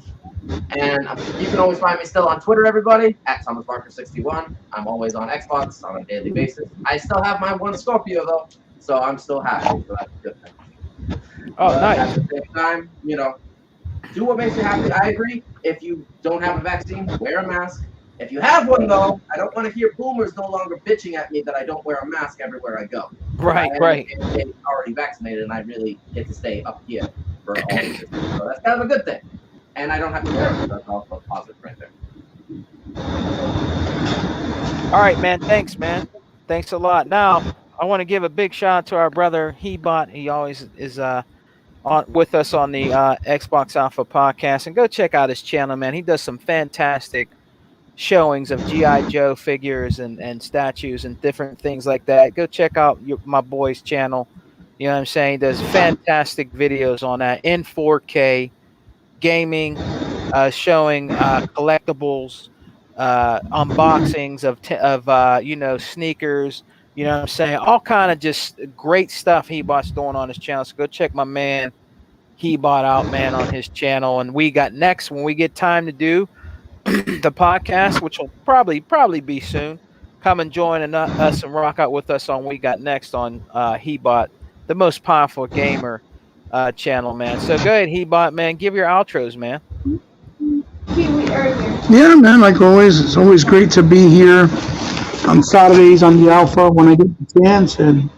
Speaker 3: And you can always find me still on Twitter, everybody, at ThomasBarker61. I'm always on Xbox on a daily basis. I still have my one Scorpio, though, so I'm still happy, so that's a good thing.
Speaker 1: Oh,
Speaker 3: But
Speaker 1: nice.
Speaker 3: at the same time, you know, do what makes you happy. I agree. If you don't have a vaccine, wear a mask. If you have one, though, I don't want to hear boomers no longer bitching at me that I don't wear a mask everywhere I go.
Speaker 1: Right,
Speaker 3: I
Speaker 1: right.
Speaker 3: am already vaccinated, and I really get to stay up here for all of this. So that's kind of a good thing. And I don't have to wear it. So that's also positive right there.
Speaker 1: All right, man. Thanks, man. Thanks a lot. Now, I want to give a big shout out to our brother He-Bot. He always is on with us on the Xbox Alpha podcast, and go check out his channel, man. He does some fantastic showings of GI Joe figures and statues and different things like that. Go check out my boy's channel. You know what I'm saying? He does fantastic videos on that in 4K gaming, showing collectibles, unboxings of sneakers. You know what I'm saying? All kind of just great stuff Hebot's doing on his channel. So go check my man Hebot out, man, on his channel. And we got next when we get time to do the podcast, which will probably be soon. Come and join us and rock out with us on We Got Next on Hebot, the most powerful gamer channel, man. So go ahead, Hebot, man. Give your outros, man.
Speaker 4: Yeah, man, like always, it's always great to be here on Saturdays on the Alpha when I get the chance, and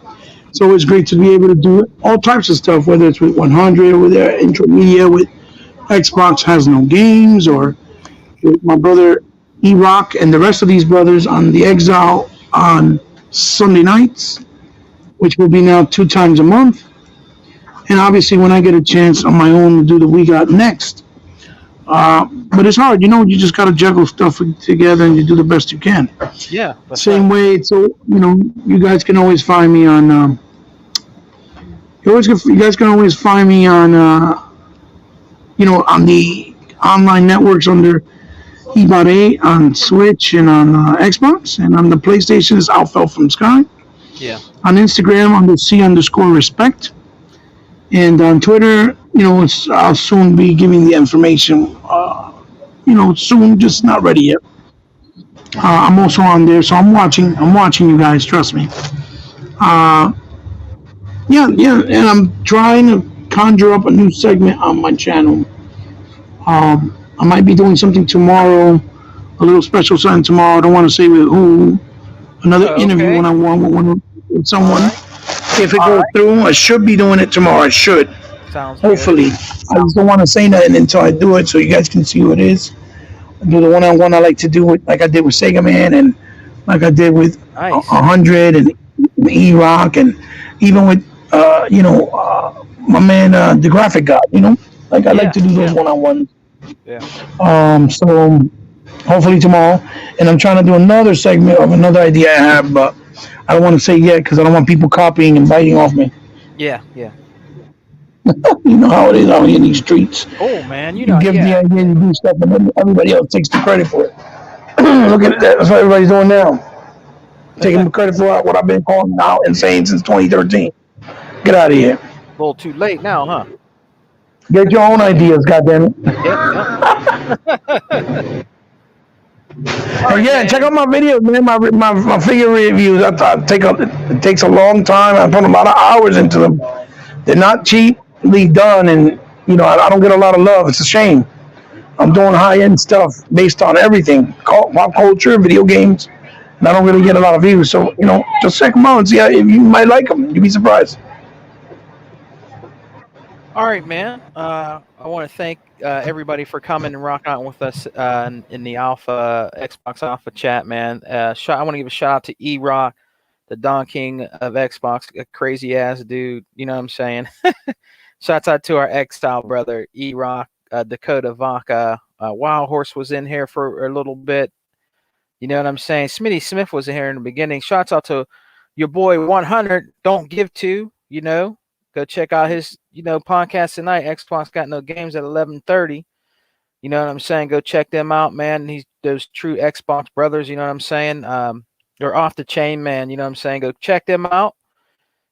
Speaker 4: it's always great to be able to do all types of stuff, whether it's with 100 or with their Intromedia, with Xbox Has No Games, or with my brother E-Rock and the rest of these brothers on the Exile on Sunday nights, which will be now 2 times a month. And obviously when I get a chance on my own to do the We Got Next. But it's hard, you just got to juggle stuff together and you do the best you can.
Speaker 1: Yeah.
Speaker 4: Same way, so, you guys can always find me on, you guys can always find me on, on the online networks under Ebot 8 on Switch and on Xbox, and on the PlayStation is Alpha from Sky.
Speaker 1: Yeah.
Speaker 4: On Instagram under C_respect, and on Twitter, I'll soon be giving the information. Soon, just not ready yet. I'm also on there, so I'm watching you guys. Trust me. Yeah, and I'm trying to conjure up a new segment on my channel. I might be doing something tomorrow, a little special something tomorrow. I don't want to say with who. Another interview one-on-one with someone. Right. If it goes through, I should be doing it tomorrow. I should.
Speaker 1: Sounds
Speaker 4: hopefully. Good. I just don't want to say nothing until I do it, so you guys can see who it is. I do the one-on-one I like to do it, like I did with Sega Man, and like I did with 100 and E-Rock, and even with my man the Graphic God. Like I like to do those one-on-ones.
Speaker 1: Yeah.
Speaker 4: So hopefully tomorrow, and I'm trying to do another segment of another idea I have, but I don't want to say yet because I don't want people copying and biting off me.
Speaker 1: Yeah.
Speaker 4: You know how it is out here in these streets.
Speaker 1: Oh man, you
Speaker 4: give the idea to do stuff, and everybody else takes the credit for it. Look at that. That's what everybody's doing now. Taking the credit for what I've been calling out and saying since 2013. Get out of here.
Speaker 1: A little too late now, huh?
Speaker 4: Get your own ideas, goddammit.
Speaker 1: Yep.
Speaker 4: Check out my videos, man. My figure reviews. It takes a long time. I put a lot of hours into them. They're not cheaply done, and I don't get a lot of love. It's a shame. I'm doing high-end stuff based on everything, pop culture, video games, and I don't really get a lot of views. So just check them out and see if you might like them. You'd be surprised.
Speaker 1: All right, man. I want to thank everybody for coming and rocking out with us in the Xbox Alpha chat, man. I want to give a shout out to E-Rock, the Don King of Xbox, a crazy ass dude. You know what I'm saying? Shouts out to our X-Style brother, E-Rock, Dakota Vaca. Wild Horse was in here for a little bit. You know what I'm saying? Smitty Smith was in here in the beginning. Shouts out to your boy 100. Don't give to, Go check out his, podcast tonight. Xbox Got No Games at 11:30. You know what I'm saying? Go check them out, man. He's those true Xbox brothers. You know what I'm saying? They're off the chain, man. You know what I'm saying? Go check them out,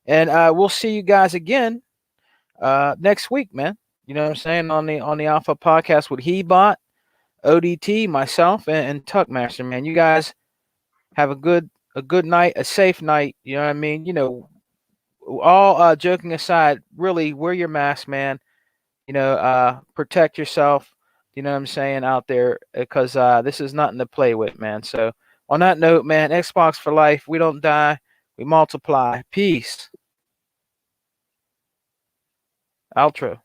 Speaker 1: and we'll see you guys again next week, man. You know what I'm saying? On the Alpha podcast with Hebot, ODT, myself, and Tuckmaster, man. You guys have a good night, a safe night. You know what I mean? All joking aside, really wear your mask, man. Protect yourself. You know what I'm saying, out there, because this is nothing to play with, man. So on that note, man, Xbox for life. We don't die, we multiply. Peace. Outro.